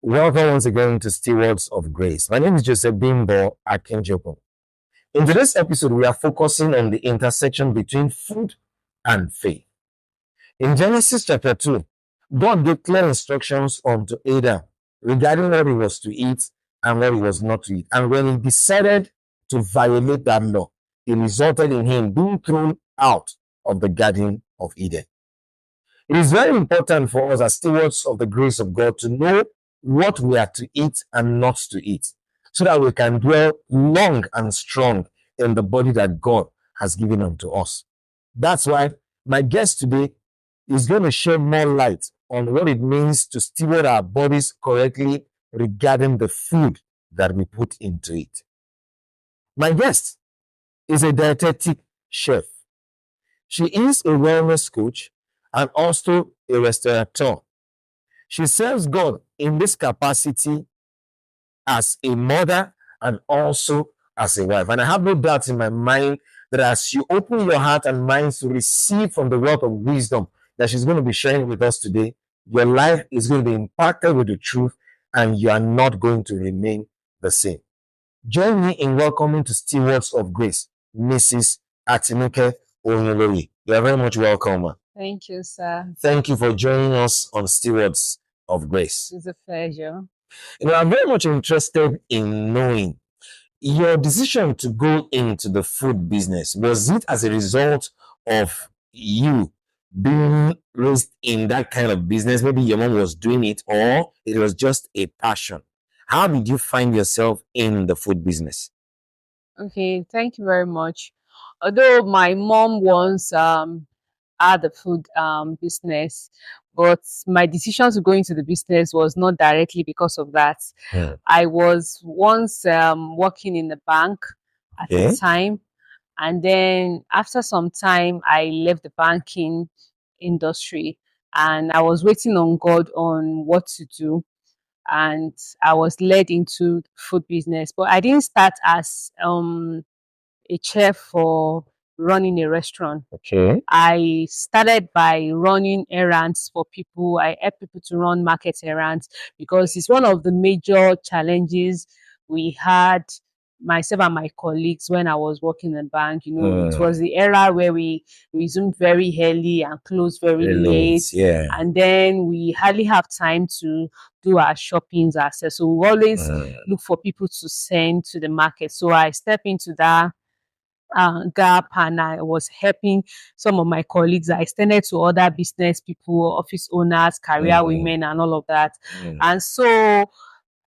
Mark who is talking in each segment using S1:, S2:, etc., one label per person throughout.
S1: Welcome once again to Stewards of Grace. My name is Joseph Bimbo Akinjoko. In today's episode, we are focusing on the intersection between food and faith. In Genesis chapter 2, God gave clear instructions unto Adam regarding what he was to eat and what he was not to eat. And when he decided to violate that law, it resulted in him being thrown out of the Garden of Eden. It is very important for us as stewards of the grace of God to know what we are to eat and not to eat, so that we can dwell long and strong in the body that God has given unto us. That's why my guest today is going to shed more light on what it means to steward our bodies correctly regarding the food that we put into it. My guest is a dietetic chef. She is a wellness coach and also a restaurateur. She serves God in this capacity as a mother and also as a wife. And I have no doubt in my mind that as you open your heart and mind to receive from the wealth of wisdom that she's going to be sharing with us today, your life is going to be impacted with the truth and you are not going to remain the same. Join me in welcoming to Stewards of Grace, Mrs. Atinuke Oyinloye. You are very much welcome, ma.
S2: Thank you, sir.
S1: Thank you for joining us on Stewards of Grace.
S2: It's a pleasure.
S1: I'm very much interested in knowing your decision to go into the food business. Was it as a result of you being raised in that kind of business? Maybe your mom was doing it, or it was just a passion. How did you find yourself in the food business?
S2: Okay, thank you very much. Although my mom once had the food business, but my decision to go into the business was not directly because of that. I was once working in the bank at the time, and then after some time I left the banking industry and I was waiting on God on what to do, and I was led into food business. But I didn't start as a chef for running a restaurant.
S1: Okay.
S2: I started by running errands for people. I help people to run market errands because it's one of the major challenges we had, myself and my colleagues, when I was working in the bank. You know, it was the era where we resumed very early and closed very late.
S1: Yeah.
S2: And then we hardly have time to do our shoppings ourselves. So we always look for people to send to the market. So I step into that gap, and I was helping some of my colleagues. I extended to other business people, office owners, career women, and all of that. And so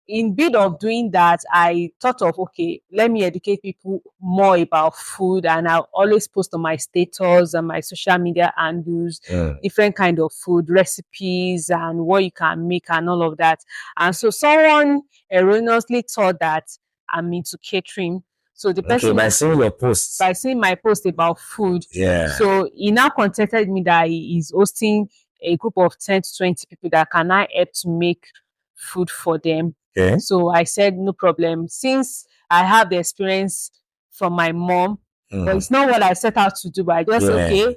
S2: in bid of doing that, I thought of, okay, let me educate people more about food. And I always post on my status and my social media handles different kind of food recipes and what you can make and all of that. And so someone erroneously thought that I'm into catering. So the person,
S1: by seeing your posts,
S2: by seeing my post about food, so he now contacted me that he is hosting a group of 10 to 20 people that can I help to make food for them. So I said, no problem. Since I have the experience from my mom, but it's not what I set out to do, but I just okay,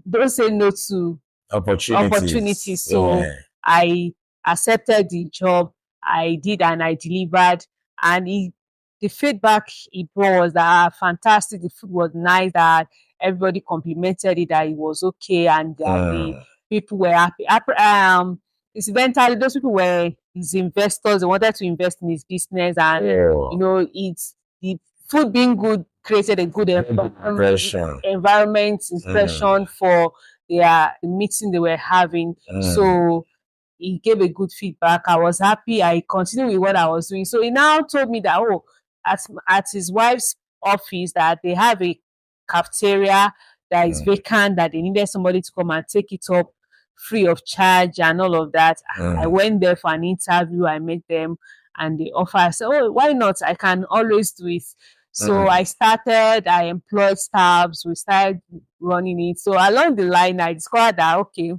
S2: don't say no to opportunities. So I accepted the job. I did, and I delivered, and the feedback he brought was that fantastic, the food was nice, that everybody complimented it, that it was okay, and that the people were happy. Incidentally, those people were his investors. They wanted to invest in his business, and you know, it's the food being good created a good environment impression for the meeting they were having. So he gave a good feedback. I was happy. I continued with what I was doing. So he now told me that at his wife's office that they have a cafeteria that is vacant, that they needed somebody to come and take it up free of charge and all of that. I went there for an interview. I met them and they offered. I said, oh, why not? I can always do it. So I employed staffs. We started running it. So along the line, I discovered that, okay,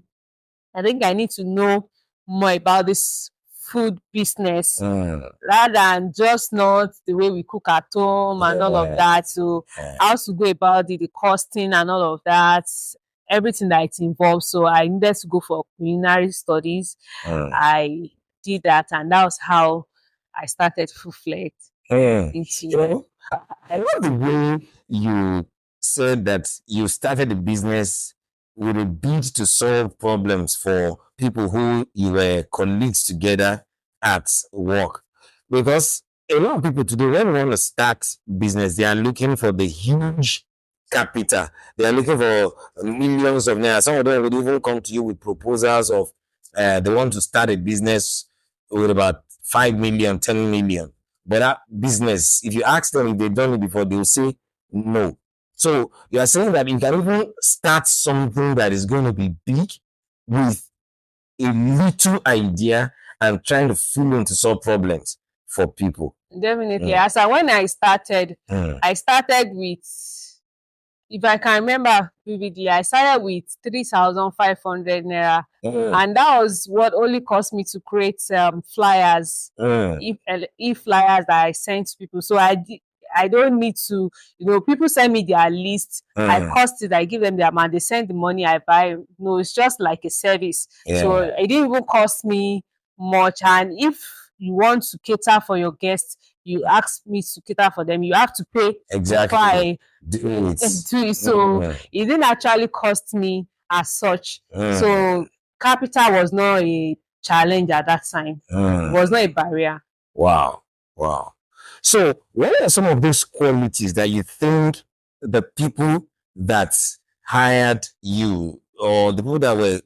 S2: I think I need to know more about this food business rather than just not the way we cook at home and all of that. So how to go about it, the costing and all of that, everything that it involves. So I needed to go for culinary studies. I did that, and that was how I started full-fledged into.
S1: I love the way you said that you started a business with a bid to solve problems for people who you were colleagues together at work. Because a lot of people today, when they want to start business, they are looking for the huge capital. They are looking for millions of naira. Some of them would even come to you with proposals of they want to start a business with about 5 million, 10 million. But that business, if you ask them if they've done it before, they'll say no. So you are saying that you can even start something that is going to be big with a little idea and trying to fill in to solve problems for people.
S2: Definitely. As when I started with, if I can remember vividly, I started with 3,500 naira, and that was what only cost me to create flyers, e-flyers that I sent to people. So I don't need to, people send me their list, I cost it, I give them the amount, they send the money, I buy. No, it's just like a service. So it didn't even cost me much. And if you want to cater for your guests, you ask me to cater for them, you have to pay before I do it. So it didn't actually cost me as such. So capital was not a challenge at that time. It was not a barrier.
S1: Wow. So what are some of those qualities that you think the people that hired you or the people that were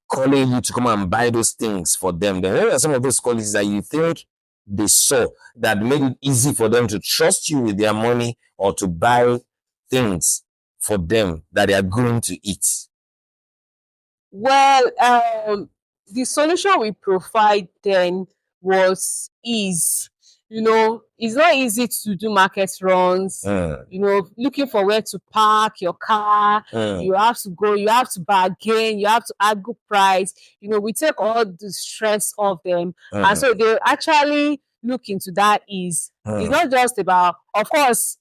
S1: calling you to come and buy those things for them, then what are some of those qualities that you think they saw that made it easy for them to trust you with their money or to buy things for them that they are going to eat?
S2: Well, the solution we provide then was ease. It's not easy to do market runs. Looking for where to park your car. You have to go, you have to bargain, you have to argue price. We take all the stress off them. And so they actually look into that ease. It's not just about, of course,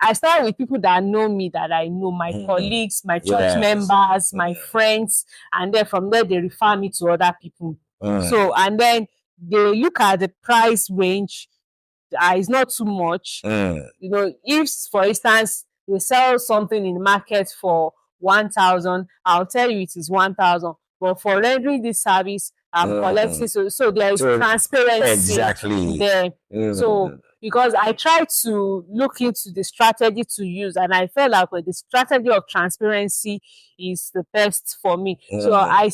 S2: I start with people that know me, that I know, my colleagues, my church members, my friends, and then from there they refer me to other people. So, and then they look at the price range. It's not too much. If, for instance, they sell something in the market for 1,000, I'll tell you it is 1,000. But for rendering this service, I'm collecting. So there is transparency there. So because I try to look into the strategy to use, and I felt like the strategy of transparency is the best for me. So I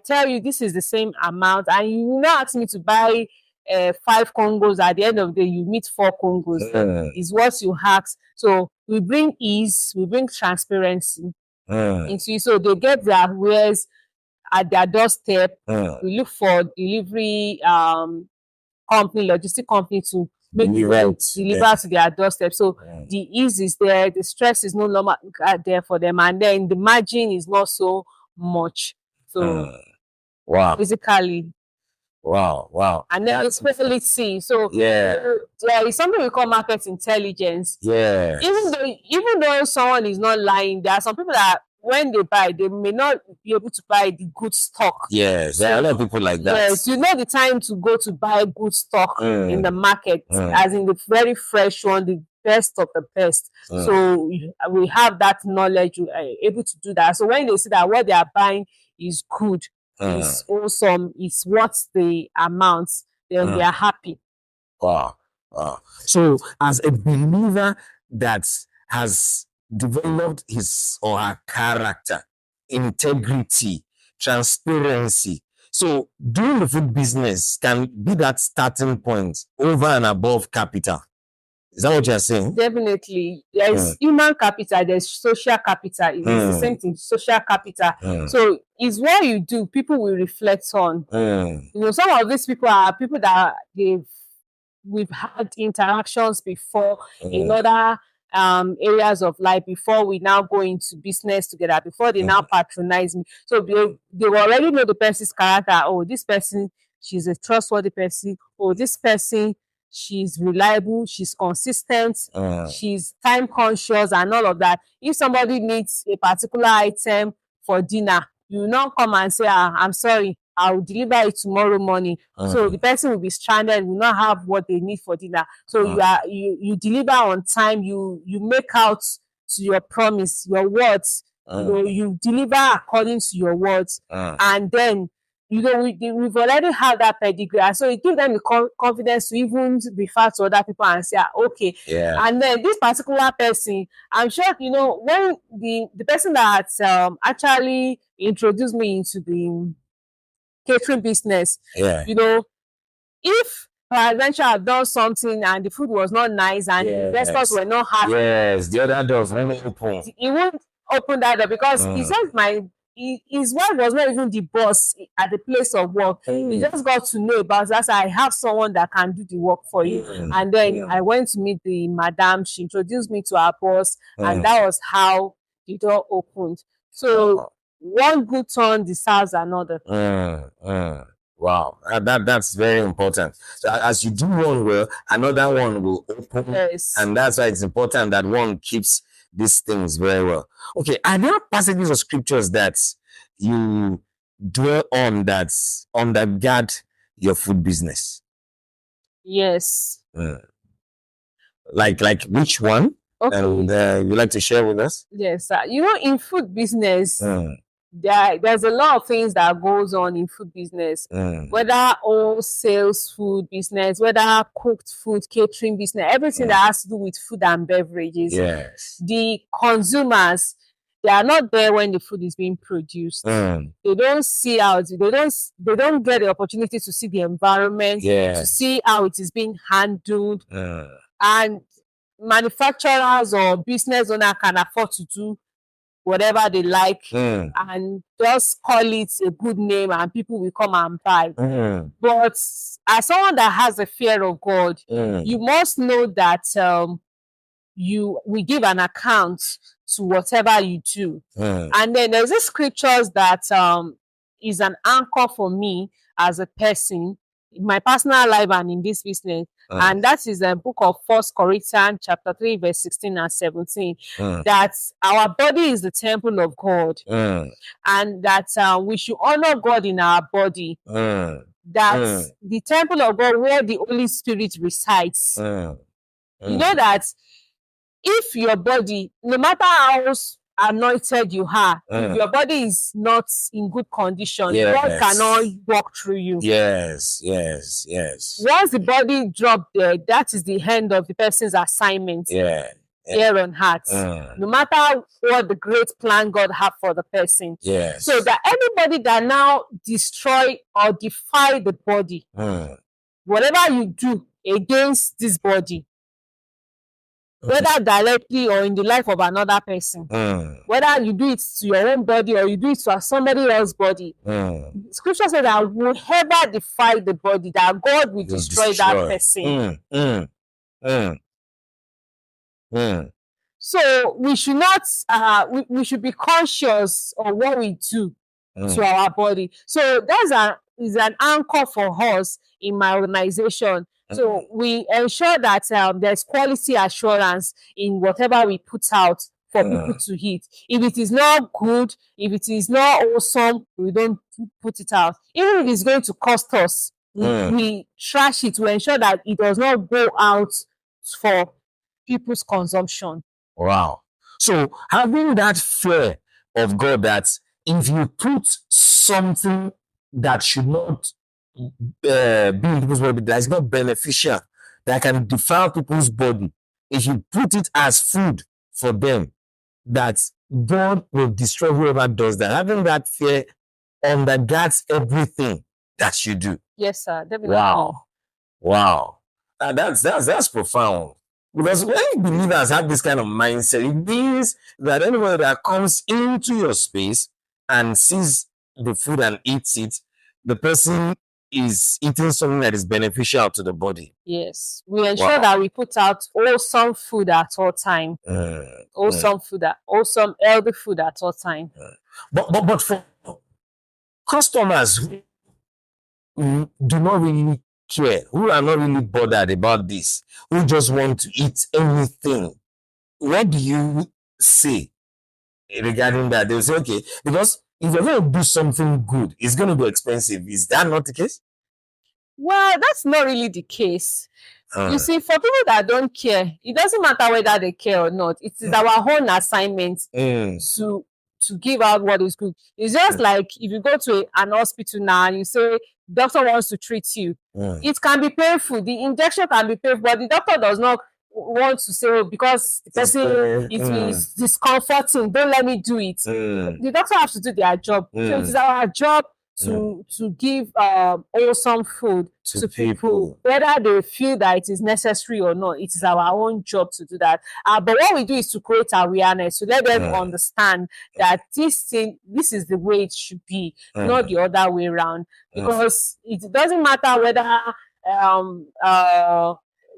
S2: tell you this is the same amount, and you now ask me to buy 5 Congos. At the end of the day, you meet 4 Congos. Is what you ask. So we bring ease, we bring transparency into it. So they get their wares at their doorstep. We look for delivery company, logistic company to make deliver to their doorstep. So the ease is there, the stress is no longer there for them, and then the margin is not so much. So basically.
S1: Wow.
S2: And then especially so there is something we call market intelligence. Even though someone is not lying, there are some people that when they buy, they may not be able to buy the good stock.
S1: There are a lot of people like that.
S2: Yes, the time to go to buy good stock in the market, as in the very fresh one, the best of the best. So we have that knowledge, we are able to do that. So when they see that what they are buying is good, is awesome, is what's the amounts, then they are happy.
S1: Wow. So as a believer that has developed his or her character, integrity, transparency, so doing the food business can be that starting point over and above capital. Is that what you're saying?
S2: Definitely. There's human capital, there's social capital. It's the same thing, social capital. So it's what you do, people will reflect on. Some of these people are people that we've had interactions before in other areas of life before we now go into business together, before they now patronize me. So they already know the person's character. Oh, this person, she's a trustworthy person. Oh, this person, she's reliable, she's consistent, she's time conscious, and all of that. If somebody needs a particular item for dinner, you will not come and say, I'm sorry, I'll deliver it tomorrow morning. So the person will be stranded, will not have what they need for dinner. So you deliver on time, you make out to your promise, your words. You deliver according to your words. And then, we've already had that pedigree. And so it gives them the confidence to even refer to other people and say, okay.
S1: Yeah.
S2: And then this particular person, I'm sure, when the person that actually introduced me into the catering business, if peradventure had done something and the food was not nice and the investors were not happy,
S1: the other doors won't open.
S2: He won't open that door because he said his wife was not even the boss at the place of work. He just got to know about that. I have someone that can do the work for you. And then I went to meet the madam. She introduced me to our boss, and that was how the door opened. So one good turn deserves another.
S1: Wow, that's very important. So as you do one well, another one will open.
S2: Yes.
S1: And that's why it's important that one keeps these things very well. Okay, are there passages of scriptures that you dwell on that undergird your food business?
S2: Yes.
S1: Like which one?
S2: Okay.
S1: And you like to share with us?
S2: Yes, in food business, there's a lot of things that goes on in food business, whether all sales food business, whether cooked food, catering business, everything that has to do with food and beverages.
S1: Yes.
S2: The consumers, they are not there when the food is being produced. They don't see how they don't get the opportunity to see the environment, to see how it is being handled. And manufacturers or business owner can afford to do whatever they like and just call it a good name and people will come and buy. But as someone that has a fear of God, you must know that we give an account to whatever you do. And then there's this scriptures that is an anchor for me as a person in my personal life and in this business. And that is the book of 1 Corinthians chapter 3, verse 16 and 17. That our body is the temple of God. And that we should honor God in our body. That the temple of God where the Holy Spirit resides. You know that if your body, no matter how anointed you are, if your body is not in good condition, God cannot walk through you.
S1: Yes.
S2: Once the body drops there, that is the end of the person's assignment here on earth. No matter what the great plan God have for the person. So that anybody that now destroy or defy the body, whatever you do against this body, whether directly or in the life of another person, whether you do it to your own body or you do it to somebody else's body, scripture says that whoever defy the body, that God will destroy that person. So we should not we should be conscious of what we do to our body. So that is an anchor for us in my organization. So we ensure that there's quality assurance in whatever we put out for people to eat. If it is not good, if it is not awesome, we don't put it out. Even if it's going to cost us, we trash it to ensure that it does not go out for people's consumption.
S1: Wow. So having that fear of God that if you put something that should not be in people's body, that is not beneficial, that can defile people's body, if you put it as food for them, that God will destroy whoever does that. Having that fear undergirds everything that you do.
S2: Yes, sir. Definitely.
S1: Wow. That's profound. Because when believers have this kind of mindset, it means that anybody that comes into your space and sees the food and eats it, the person is eating something that is beneficial to the body.
S2: Yes. We ensure that we put out wholesome food at all time. Wholesome healthy food at all time.
S1: But for customers who do not really care, who are not really bothered about this, who just want to eat anything, what do you say regarding that? They'll say, okay, because if you're going to do something good, it's going to be expensive. Is that not the case?
S2: Well, that's not really the case. You see, for people that don't care, it doesn't matter whether they care or not. It is our own assignment to give out what is good. It's just like if you go to an hospital now and you say, doctor wants to treat you. It can be painful. The injection can be painful, but the doctor does not want to say, because the person it is discomforting, don't let me do it. The doctor has to do their job. So it is our job to give wholesome food to people, whether they feel that it is necessary or not. It is our own job to do that. But what we do is to create awareness, to let them understand that this is the way it should be, not the other way around. Because it doesn't matter whether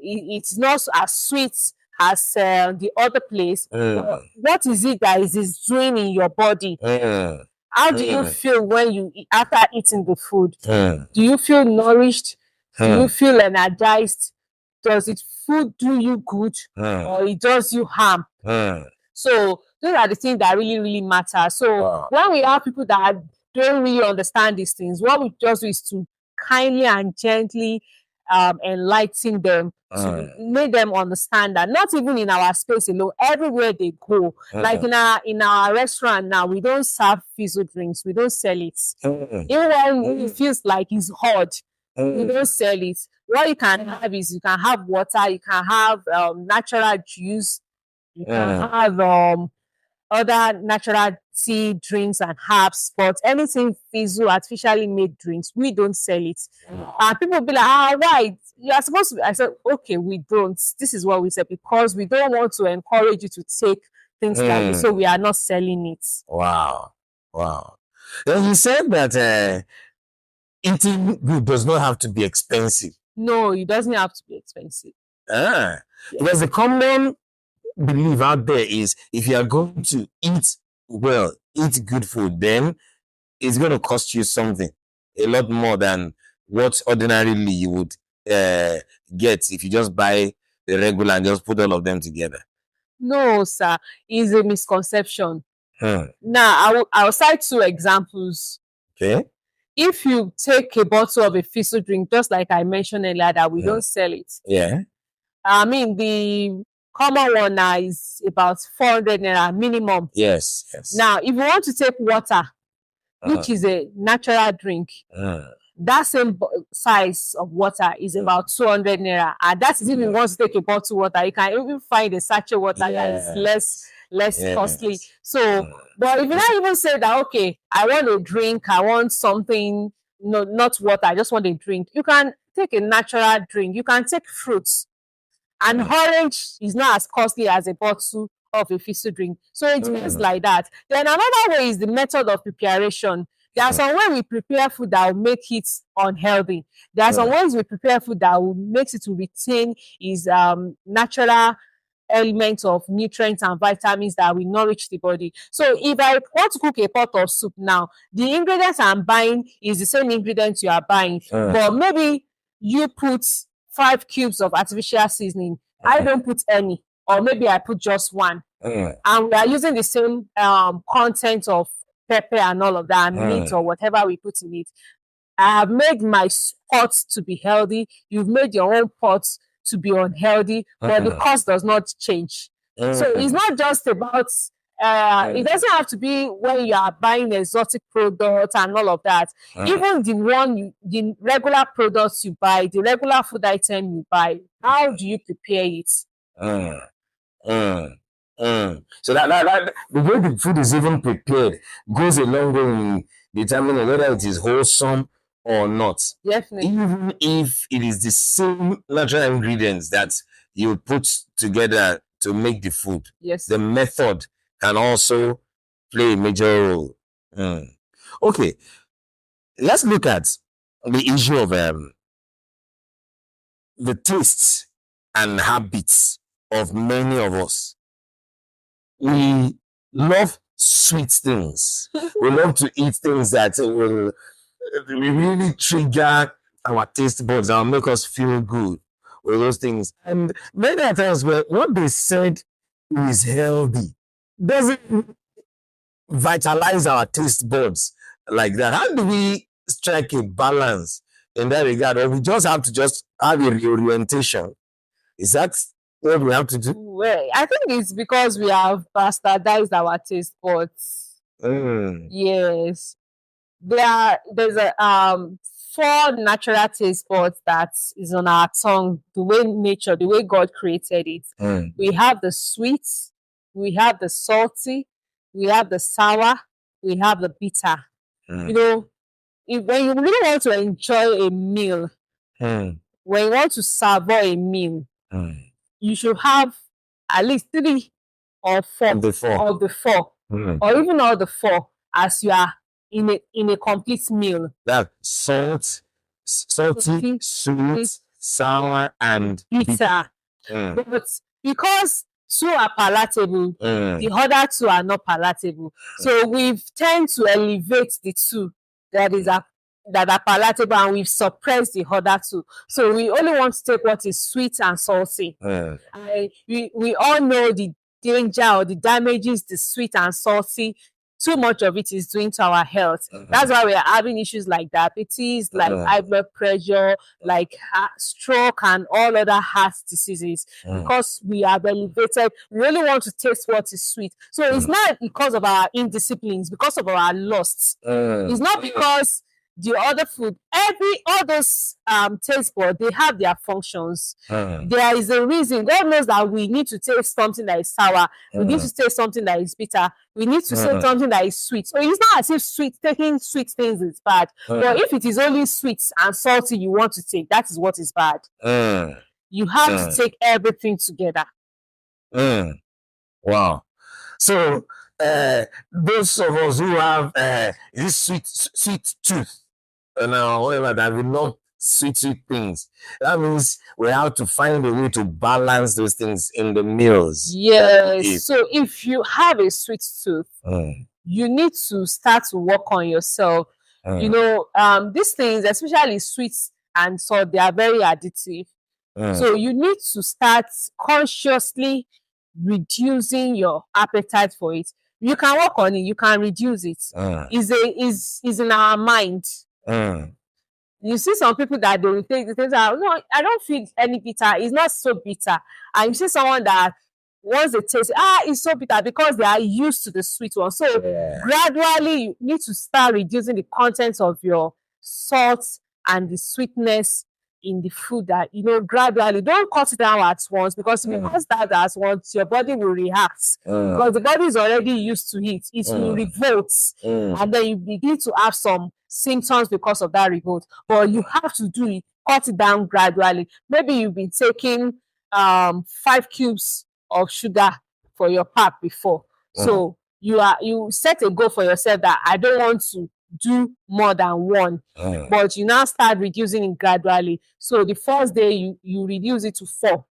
S2: it's not as sweet as the other place. What is it that is doing in your body? How do you feel when you after eating the food? Do you feel nourished? Do you feel energized? Does it food do you good, or it does you harm? So those are the things that really, really matter. So when we have people that don't really understand these things, what we just do is to kindly and gently enlighten them, to make them understand that not even in our space alone, everywhere they go, like in our restaurant now, we don't serve fizzy drinks, we don't sell it. Even when it feels like it's hot, we don't sell it. What you can have is you can have water, you can have natural juice, you can have other natural tea, drinks, and herbs, but anything fizzy, artificially made drinks, we don't sell it. And people be like, why? You are supposed to be. I said, okay, we don't. This is what we said, because we don't want to encourage you to take things like this, so we are not selling it.
S1: Wow. Then you said that eating good does not have to be expensive.
S2: No, it doesn't have to be expensive.
S1: Because the common belief out there is if you are going to eat well, eat good food, then it's going to cost you something, a lot more than what ordinarily you would get if you just buy the regular and just put all of them together.
S2: No, sir, it's a misconception. Now, I'll cite 2 examples.
S1: Okay.
S2: If you take a bottle of a fizzy drink, just like I mentioned earlier, that we don't sell it. I mean, the common one now is about 400 naira minimum.
S1: Yes.
S2: Now, if you want to take water, which is a natural drink, that same size of water is about 200 naira. And that is if you want to take a bottle water. You can even find a sachet water that is less costly. So, but if you not even say that, okay, I want a drink, I want something, no, not water, I just want a drink, you can take a natural drink. You can take fruits. And orange is not as costly as a bottle of a fizzy drink. So it means like that. Then another way is the method of preparation. There are some ways we prepare food that will make it unhealthy. There are some ways we prepare food that will make it to retain its natural elements of nutrients and vitamins that will nourish the body. So if I want to cook a pot of soup now, the ingredients I'm buying is the same ingredients you are buying. But maybe you put 5 cubes of artificial seasoning. I don't put any, or maybe I put just 1. And we are using the same content of pepper and all of that, and meat or whatever we put in it. I have made my pot to be healthy. You've made your own pot to be unhealthy, but the cost does not change. So it's not just about, it doesn't have to be when you are buying exotic products and all of that. Even the regular products you buy, the regular food item you buy, how do you prepare it?
S1: So that the way the food is even prepared goes a long way in determining whether it is wholesome or not.
S2: Definitely.
S1: Even if it is the same natural ingredients that you put together to make the food, the method can also play a major role. Okay, let's look at the issue of the tastes and habits of many of us. We love sweet things. We love to eat things that will really trigger our taste buds and make us feel good with those things. And many times, what they said is healthy doesn't vitalize our taste buds like that? How do we strike a balance in that regard? Or we just have to just have a reorientation? Is that what we have to do?
S2: Well, I think it's because we have bastardized our taste buds. Yes. There's a 4 natural taste buds that is on our tongue, the way God created it. We have the sweet, we have the salty, we have the sour, we have the bitter. You know, when you really want to enjoy a meal, when you want to savor a meal, you should have at least 3 or 4 of the 4, or even all the 4, as you are in a complete meal.
S1: That salty, sweet, sour, and
S2: bitter. But because 2 are palatable, the other 2 are not palatable. So we've tend to elevate the 2 that are palatable, and we've suppressed the other 2. So we only want to take what is sweet and salty. We all know the danger or the damages the sweet and salty, too much of it, is doing to our health. That's why we are having issues like diabetes, like high blood pressure, like stroke, and all other heart diseases, because we are elevated. We really want to taste what is sweet. So it's not because of our indiscipline, it's because of our lusts. It's not because the other food, all those taste buds, they have their functions. There is a reason. God knows that we need to taste something that is sour. We need to taste something that is bitter. We need to taste something that is sweet. So it's not as if taking sweet things is bad. But if it is only sweet and salty you want to take, that is what is bad. You have to take everything together.
S1: Wow. So those of us who have this sweet tooth, whatever, that we love sweet things, that means we have to find a way to balance those things in the meals.
S2: Yes. So if you have a sweet tooth, you need to start to work on yourself. You know, these things, especially sweets and salt, they are very addictive. So you need to start consciously reducing your appetite for it. You can work on it. You can reduce it. Is in our mind. You see some people that they will take the things out. No, I don't feel any bitter. It's not so bitter. And you see someone that once they taste, it's so bitter, because they are used to the sweet one. So gradually, you need to start reducing the contents of your salt and the sweetness in the food, that, gradually. Don't cut it down at once, because if you cut that at once, your body will react, because the body is already used to it. It will revolt, and then you begin to have some symptoms because of that revolt. But you have to do it, cut it down gradually. Maybe you've been taking 5 cubes of sugar for your pap before. So you set a goal for yourself that I don't want to do more than 1, but you now start reducing it gradually. So the first day you reduce it to 4.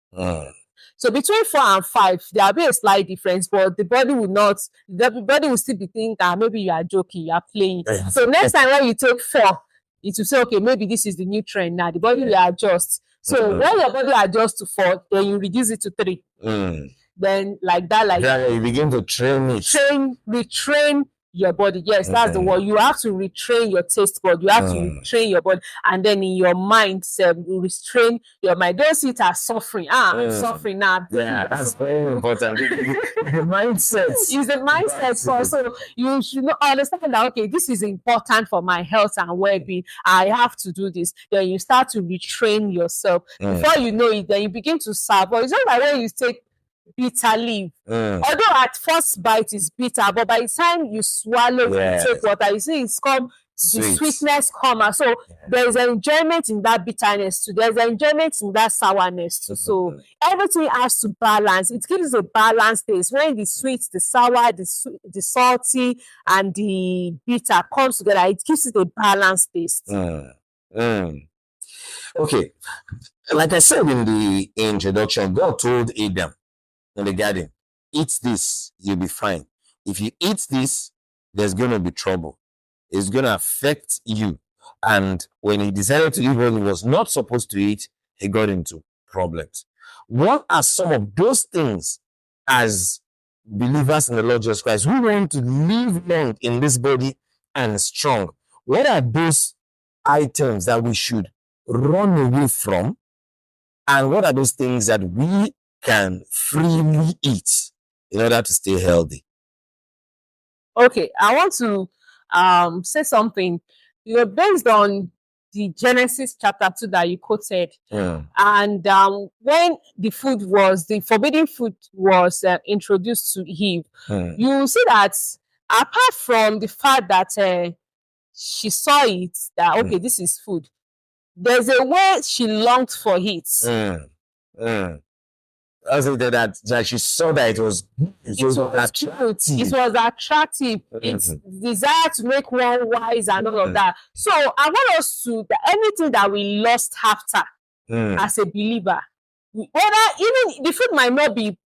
S2: So between 4 and 5, there will be a slight difference, but the body will still be thinking that maybe you are joking, you are playing. So next time when you take 4, it will say, okay, maybe this is the new trend now. The body will adjust. So when your body adjusts to 4, then you reduce it to 3. Then like that,
S1: you begin to train it.
S2: Retrain your body. Yes, that's the word. You have to retrain your taste bud. You have to retrain your body, and then in your mind, you restrain your mind. Don't see it as suffering. I'm suffering now.
S1: Yeah, that's very important. The mindset
S2: is the mindset. So you should understand that, okay, this is important for my health and well-being. I have to do this. Then you start to retrain yourself. Before you know it, then you begin to serve. But it's not like when you take bitter leaf. Although at first bite is bitter, but by the time you swallow, you take water, you see it's come, the sweetness come. So there's an enjoyment in that bitterness too. There's an enjoyment in that sourness too. So everything has to balance. It gives a balanced taste. When the sweet, the sour, the salty, and the bitter comes together, it gives it a balanced taste.
S1: Okay, like I said in the introduction, God told Adam in the garden, eat this, you'll be fine. If you eat this, there's going to be trouble. It's going to affect you. And when he decided to eat what he was not supposed to eat, he got into problems. What are some of those things as believers in the Lord Jesus Christ who want to live long in this body and strong, what are those items that we should run away from? And what are those things that we can freely eat in order to stay healthy?
S2: Okay, I want to say something. Based on the Genesis chapter 2 that you quoted, and when the forbidden food was introduced to Eve, you see that apart from the fact that she saw it, that okay, this is food, there's a way she longed for it.
S1: Also that she saw that it was attractive.
S2: It was attractive. It's desire to make one wise and all of that. So I want us to anything that we lost after as a believer, whether even the food might not be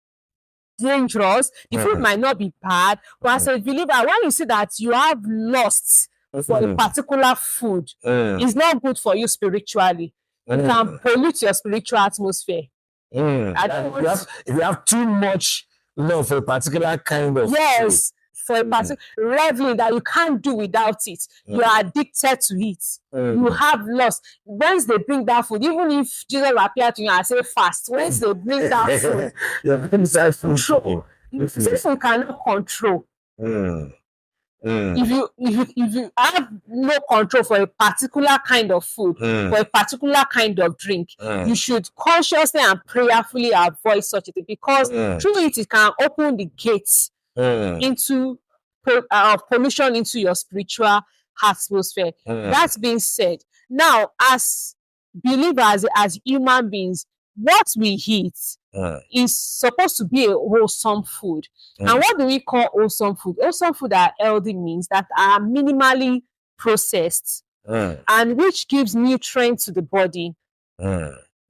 S2: dangerous, the food might not be bad, but as a believer, when you see that you have lost for a particular food, it's not good for you spiritually. It can pollute your spiritual atmosphere.
S1: If you have too much love for a particular kind of food,
S2: for a particular reveling that you can't do without it, you are addicted to it. You have lost. Once they bring that food, even if Jesus appeared to you and say fast, once they bring that food, control. People cannot control. If you have no control for a particular kind of food, for a particular kind of drink, you should consciously and prayerfully avoid such a thing, because through it can open the gates into pollution into your spiritual atmosphere. That being said, now as believers, as human beings, what we eat is supposed to be a wholesome food. And what do we call wholesome food? Wholesome food that are healthy means that are minimally processed and which gives nutrients to the body.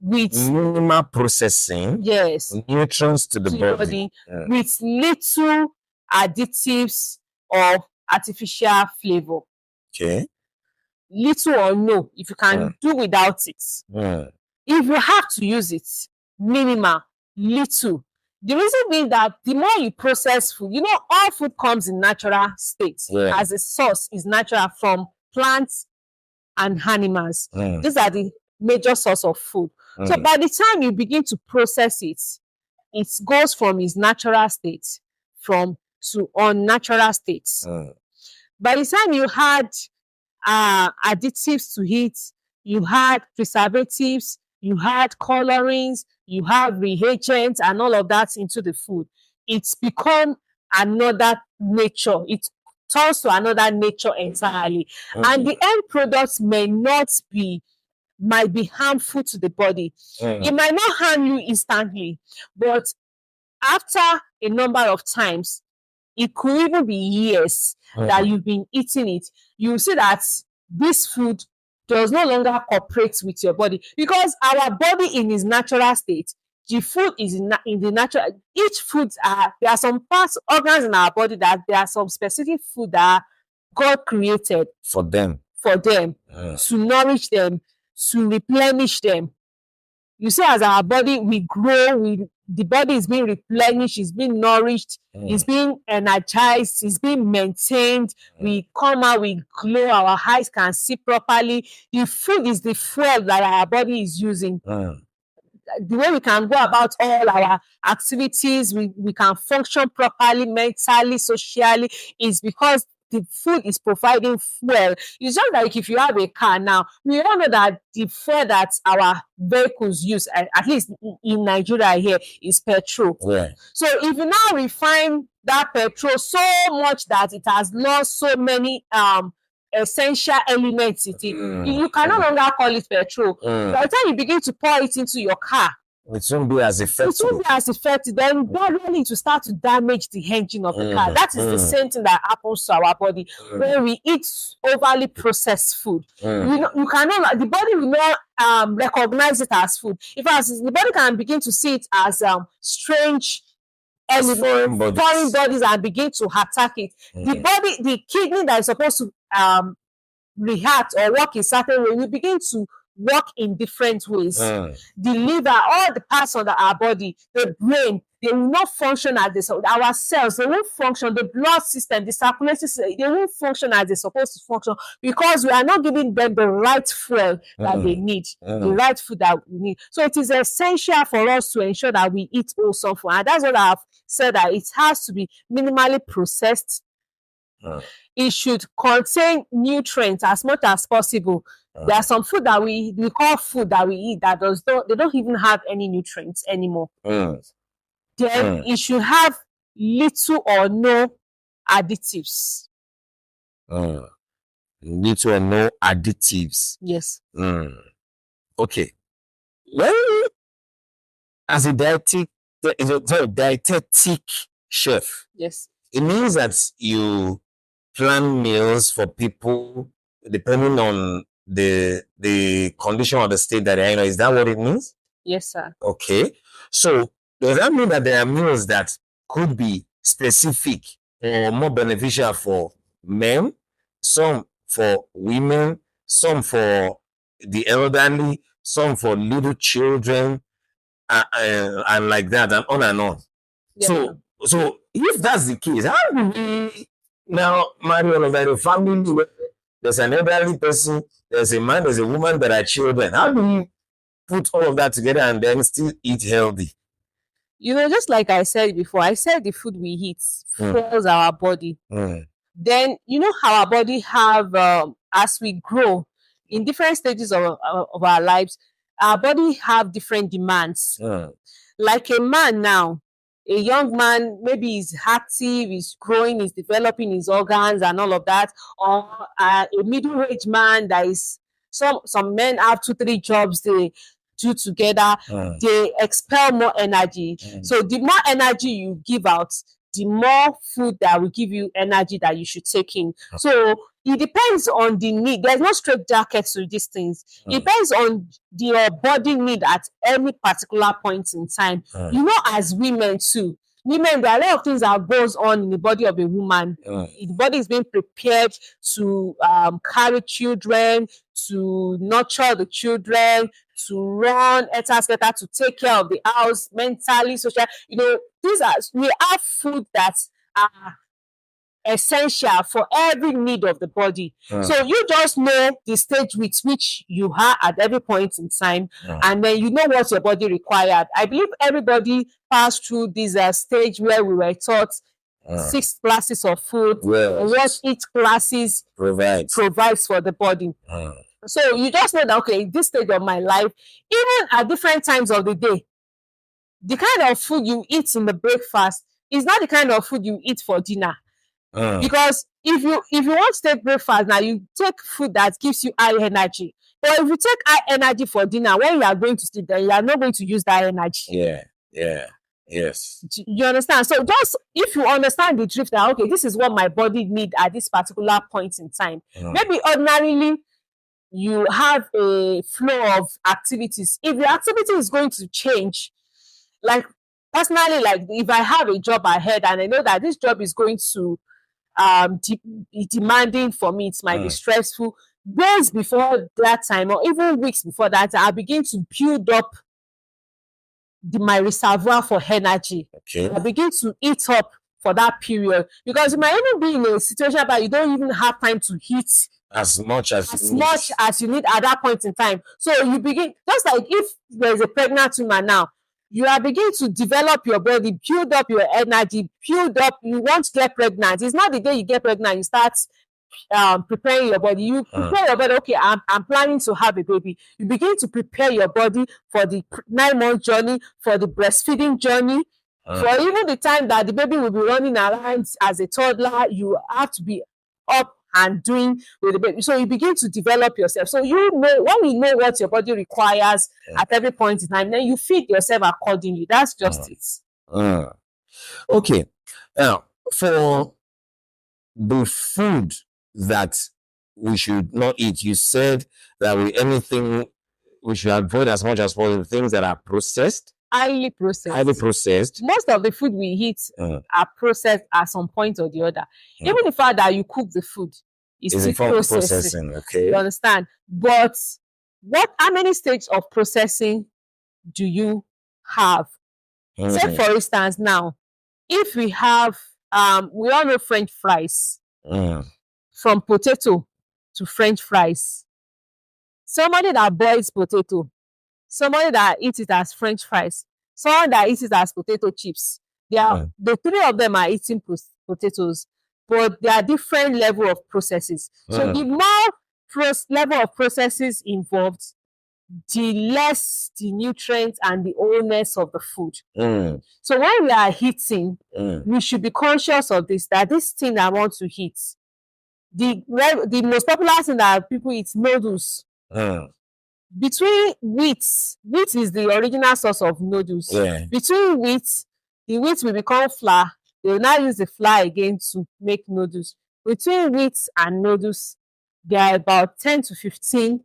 S2: With
S1: minimal processing, nutrients to the body.
S2: With little additives or artificial flavor.
S1: Okay.
S2: Little or no, if you can do without it. If you have to use it, minimal, little. The reason being that the more you process food, all food comes in natural states. As a source is natural from plants and animals. These are the major source of food. So by the time you begin to process it, it goes from its natural state to unnatural states. By the time you had additives to it, you had preservatives, you had colorings, you have reagents and all of that into the food. It's become another nature. It turns to another nature entirely. And the end products might be harmful to the body. It might not harm you instantly, but after a number of times, it could even be years that you've been eating it. You see that this food does no longer cooperate with your body, because our body in its natural state, the food is in the natural. Each food there are some organs in our body that there are some specific food that God created
S1: for them
S2: to nourish them, to replenish them. You see, as our body, we grow, the body is being replenished, it's being nourished, it's being energized, it's being maintained. We come out, we glow, our eyes can see properly. The food is the fuel that our body is using. The way we can go about all our activities, we can function properly, mentally, socially, is because the food is providing fuel. It's just like if you have a car now, we all know that the fuel that our vehicles use, at least in Nigeria here, is petrol. So if you now refine that petrol so much that it has lost so many essential elements in it, you can no longer call it petrol. By the time you begin to pour it into your car,
S1: it won't be as effective.
S2: Then gradually to start to damage the engine of the car. That is the same thing that happens to our body when we eat overly processed food. You cannot, the body will not recognize it as food. In fact, the body can begin to see it as strange elements, foreign bodies, and begin to attack it. The kidney that is supposed to react or work in certain way will begin to work in different ways. The liver, all the parts of our body, the brain, they will not function as our cells, they won't function, the blood system, the circulation system, they won't function as they're supposed to function because we are not giving them the right fuel that they need, the right food that we need. So it is essential for us to ensure that we eat wholesome food. And that's what I've said, that it has to be minimally processed. It should contain nutrients as much as possible. There are some food that we call food that we eat that they don't even have any nutrients anymore. Then it should have little or no additives.
S1: Little or no additives.
S2: Yes.
S1: Okay. Well, as a dietetic chef,
S2: yes,
S1: it means that you plan meals for people depending on the condition or the state that they're in. Is that what it means?
S2: Yes, sir.
S1: Okay. So does that mean that there are meals that could be specific or more beneficial for men, some for women, some for the elderly, some for little children, and like that, and on and on? Yeah. So if that's the case, how do we now marry all of that? A family where there's an elderly person, there's a man, there's a woman, there are children. How do we put all of that together and then still eat healthy?
S2: Just like I said before, I said the food we eat fuels our body. Then, how our body have, as we grow in different stages of our lives, our body have different demands. Like a man now, a young man, maybe he's active, he's growing, he's developing his organs and all of that. Or a middle-aged man that is, some men have 2-3 jobs they do together, they expel more energy. So the more energy you give out, the more food that will give you energy that you should take in. So it depends on the need. There's no straight jacket to these things. It depends on your body need at any particular point in time. As women too. Women, there are a lot of things that goes on in the body of a woman. The body is being prepared to carry children, to nurture the children, to run, etc., to take care of the house, mentally, social. We have food that are essential for every need of the body. So you just know the stage with which you are at every point in time, and then you know what your body required. I believe everybody passed through this stage where we were taught 6 classes of food, what each classes provides for the body. So you just know that, okay, in this stage of my life, even at different times of the day, the kind of food you eat in the breakfast is not the kind of food you eat for dinner. Because if you want to take breakfast now, you take food that gives you high energy. But if you take high energy for dinner, when you are going to sleep, then you are not going to use that energy.
S1: Yes.
S2: You understand? So just if you understand the drift that, okay, this is what my body needs at this particular point in time. Maybe ordinarily you have a flow of activities. If the activity is going to change, like personally, like if I have a job ahead and I know that this job is going to be demanding for me, it might be stressful. Days before that time, or even weeks before that, I begin to build up my reservoir for energy. I begin to eat up for that period, because you might even be in a situation where you don't even have time to eat
S1: as much as
S2: you need at that point in time. So you begin, just like if there's a pregnant woman now, you are beginning to develop your body, build up your energy, you want to get pregnant. It's not the day you get pregnant, you start preparing your body. You prepare your body, okay, I'm planning to have a baby. You begin to prepare your body for the 9-month journey, for the breastfeeding journey, for even the time that the baby will be running around as a toddler. You have to be up and doing with the baby. So you begin to develop yourself. So when you know what your body requires at every point in time, then you feed yourself accordingly. That's just it.
S1: Okay. Now, for the food that we should not eat, you said that anything we should avoid as much as possible, things that are processed.
S2: Highly processed. Most of the food we eat are processed at some point or the other. Even the fact that you cook the food is still processing.
S1: Okay.
S2: You understand? But how many stages of processing do you have? Say, for instance, now, if we have, we all know French fries, from potato to French fries. Somebody that boils potato, somebody that eats it as French fries, someone that eats it as potato chips. The three of them are eating potatoes, but there are different level of processes. So the more level of processes involved, the less the nutrients and the wholeness of the food. So when we are eating, we should be conscious of this, that this thing I want to eat, the most popular thing that people eat, noodles. Between wheat is the original source of noodles. Between wheat, the wheat will become flour. They will now use the flour again to make noodles. Between wheat and noodles, there are about 10 to 15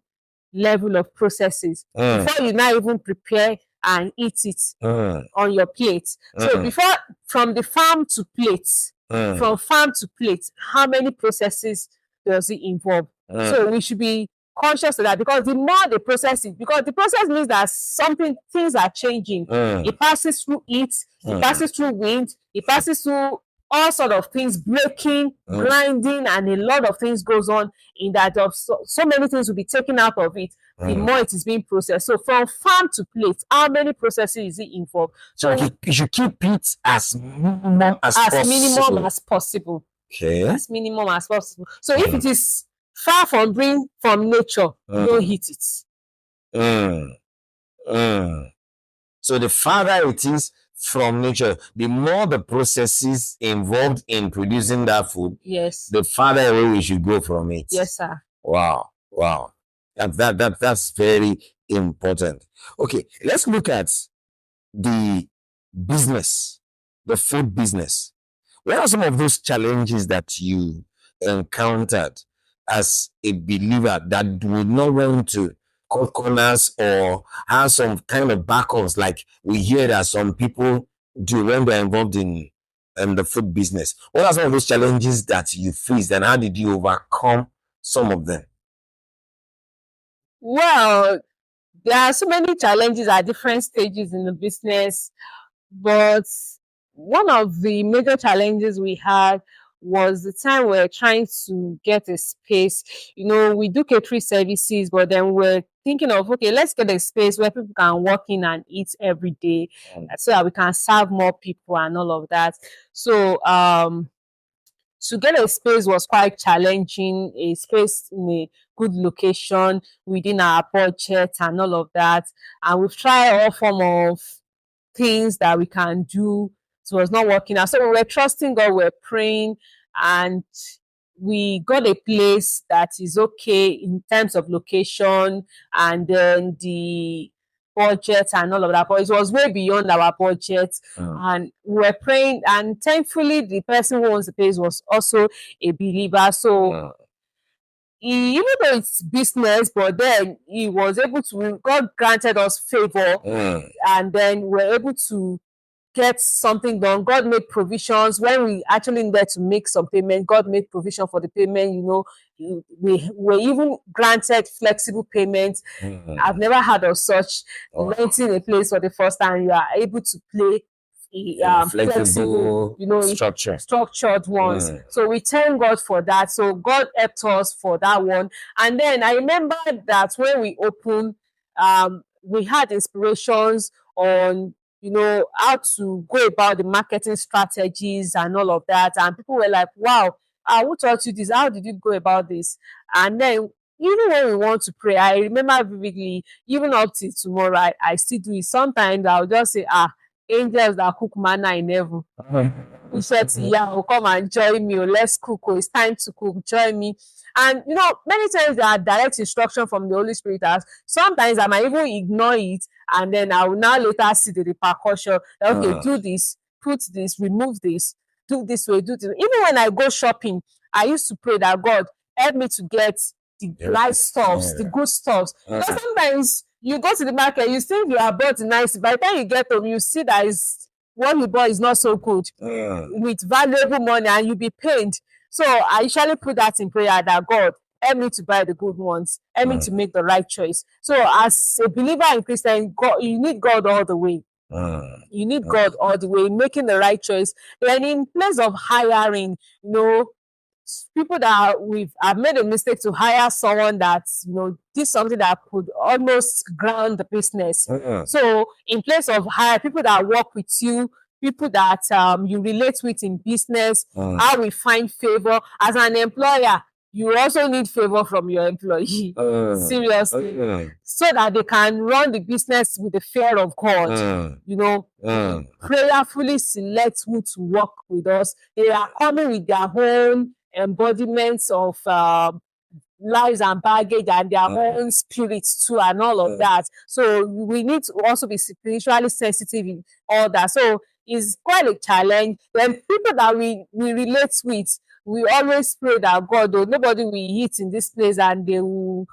S2: level of processes before you now even prepare and eat it on your plate. So before, from the farm to plate, from farm to plate, how many processes does it involve? So we should be conscious of that, because the more they process it, because the process means that things are changing. It passes through heat, it passes through wind, it passes through all sort of things, breaking, grinding, and a lot of things goes on in that. So many things will be taken out of it the more it is being processed. So from farm to plate, how many processes is it involved? So
S1: you should keep it as minimum as possible.
S2: Minimum as possible.
S1: Okay.
S2: As minimum as possible. So if it is far from being from nature, don't eat it.
S1: So the farther it is from nature, the more the processes involved in producing that food,
S2: yes,
S1: the farther away we should go from it.
S2: Yes, sir.
S1: Wow. That's very important. Okay, let's look at the business, the food business. What are some of those challenges that you encountered as a believer that would not want to cut corners or have some kind of backups like we hear that some people do when they're involved in the food business? What are some of those challenges that you faced, and how did you overcome some of them?
S2: Well, there are so many challenges at different stages in the business, but one of the major challenges we had was the time we were trying to get a space. We do catering services, but then we're thinking of, okay, let's get a space where people can walk in and eat every day, so that we can serve more people and all of that. So to get a space was quite challenging, a space in a good location within our budget and all of that. And we've tried all form of things that we can do. It was not working out. So we were trusting God, we were praying, and we got a place that is okay in terms of location and then the budget and all of that. But it was way beyond our budget. And we were praying, and thankfully the person who owns the place was also a believer. So even though it's business, but then he was able to, God granted us favor, and then we were able to get something done. God made provisions when we actually needed to make some payment. God made provision for the payment. We were even granted flexible payments. I've never heard of such. Renting a place for the first time, you are able to play flexible, structured ones. So we thank God for that. So God helped us for that one. And then I remember that when we opened, we had inspirations on how to go about the marketing strategies and all of that. And people were like, wow, who taught you this? How did you go about this? And then even when we want to pray, I remember vividly, even up till tomorrow, I still do it. Sometimes I'll just say, angels that cook manna in heaven. He said, come and join me. Let's cook. It's time to cook. Join me. And many times there are direct instruction from the Holy Spirit. Sometimes I might even ignore it, and then I will now later see the repercussion. Okay, do this, put this, remove this, do this way, do this. Even when I go shopping, I used to pray that God help me to get the right stuffs, the good stuffs. Because sometimes you go to the market, you think you are bought nice. By the time you get home, you see that what you bought is not so good with valuable money, and you'll be pained. So I usually put that in prayer, that God help me to buy the good ones, help me to make the right choice. So as a believer in Christian, God, you need God all the way. You need God all the way, making the right choice. Then in place of hiring, people that I've made a mistake to hire someone that did something that could almost ground the business. So in place of hire people that work with you, people that you relate with in business, how we find favor as an employer. You also need favor from your employee, seriously, so that they can run the business with the fear of God. Prayerfully select who to work with us. They are coming with their own embodiments of lives and baggage and their own spirits too, and all of that. So we need to also be spiritually sensitive in all that. So it's quite a challenge. Then people that we relate with, we always pray that God, nobody will eat in this place and they will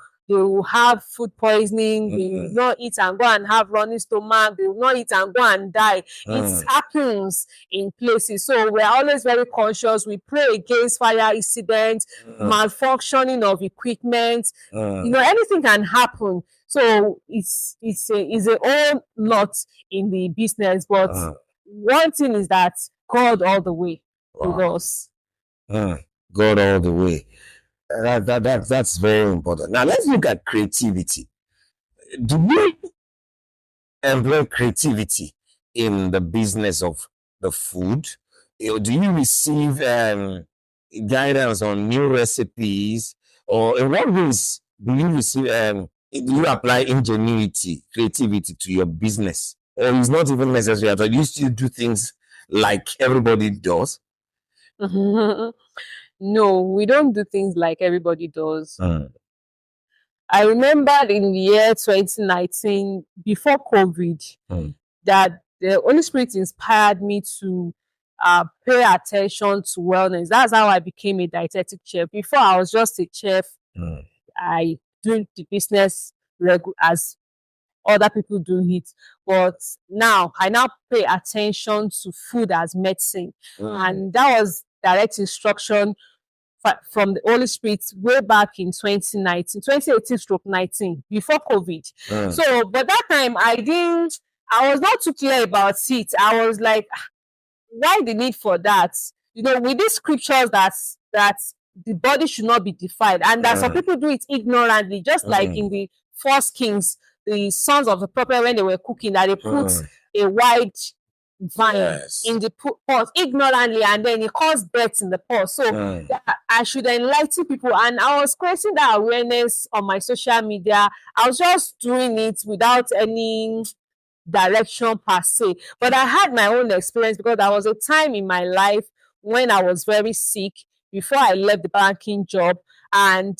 S2: have food poisoning. They will not eat and go and have running stomach. They will not eat and go and die. It happens in places. So we're always very conscious. We pray against fire incidents, malfunctioning of equipment. Anything can happen. So it's a whole lot in the business. But one thing is that God all the way with us.
S1: God all the way. That's very important. Now let's look at creativity. Do you employ creativity in the business of the food? Do you receive guidance on new recipes, or in what ways do you receive? Do you apply ingenuity, creativity to your business, or it's not even necessary at all? You still do things like everybody does?
S2: No, we don't do things like everybody does. I remembered in the year 2019, before COVID, that the Holy Spirit inspired me to pay attention to wellness. That's how I became a dietetic chef. Before, I was just a chef. I do the business as other people do it. But now, I now pay attention to food as medicine. And that was direct instruction from the Holy Spirit way back in 2018/19, before COVID. So, but that time I was not too clear about it. I was like, why the need for that? With these scriptures that the body should not be defiled, and that some people do it ignorantly, just like in the First Kings, the sons of the prophet, when they were cooking, that they put a white vine in the pot ignorantly, and then it caused death in the pot. So I should enlighten people, and I was creating that awareness on my social media. I was just doing it without any direction per se, but I had my own experience, because there was a time in my life when I was very sick before I left the banking job, and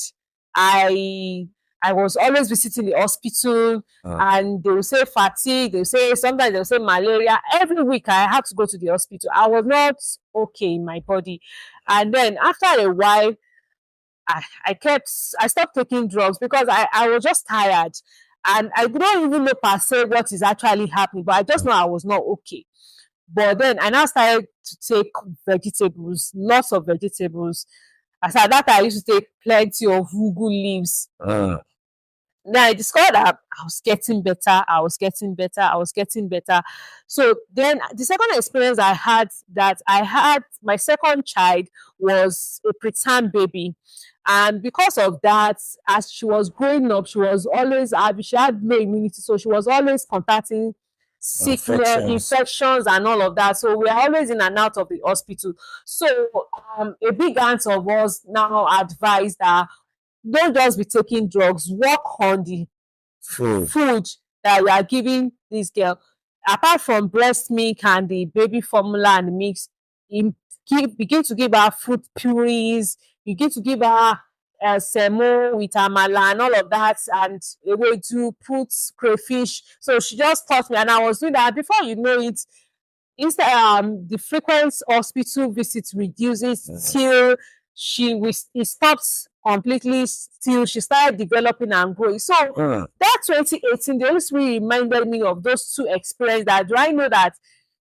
S2: I was always visiting the hospital, and they will say fatigue, sometimes they will say malaria. Every week I had to go to the hospital. I was not okay in my body. And then after a while, I stopped taking drugs, because I was just tired. And I don't even know per se what is actually happening, but I just know I was not okay. But then I now started to take vegetables, lots of vegetables. As at that, I used to take plenty of ugu leaves. Then I discovered that I was getting better. So then the second experience I had my second child was a preterm baby. And because of that, as she was growing up, she was always she had no immunity. So she was always contacting sickness, infections and all of that. So we are always in and out of the hospital. So a big aunt of us now advised that don't just be taking drugs, work on the food that we are giving this girl. Apart from breast milk and the baby formula and the mix, begin to give her fruit purees, begin to give her semo with amala and all of that, and a way to put crayfish. So she just taught me, and I was doing that. Before you know it, instead the frequent hospital visits reduces till it stops completely, till she started developing and growing. So that 2018, the Holy Spirit reminded me of those two experiences. That do I know that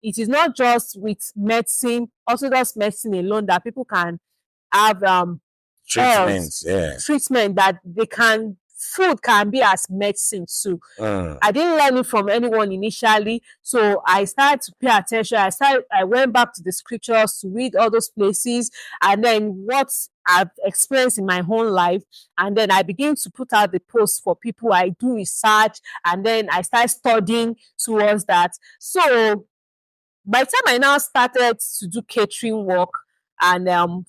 S2: it is not just with medicine, also just medicine alone, that people can have
S1: treatments,
S2: treatment that food can be as medicine too. I didn't learn it from anyone initially, so I started to pay attention. I went back to the scriptures to read all those places, and then what I've experienced in my own life, and then I begin to put out the posts for people. I do research, and then I start studying towards that. So by the time I now started to do catering work and run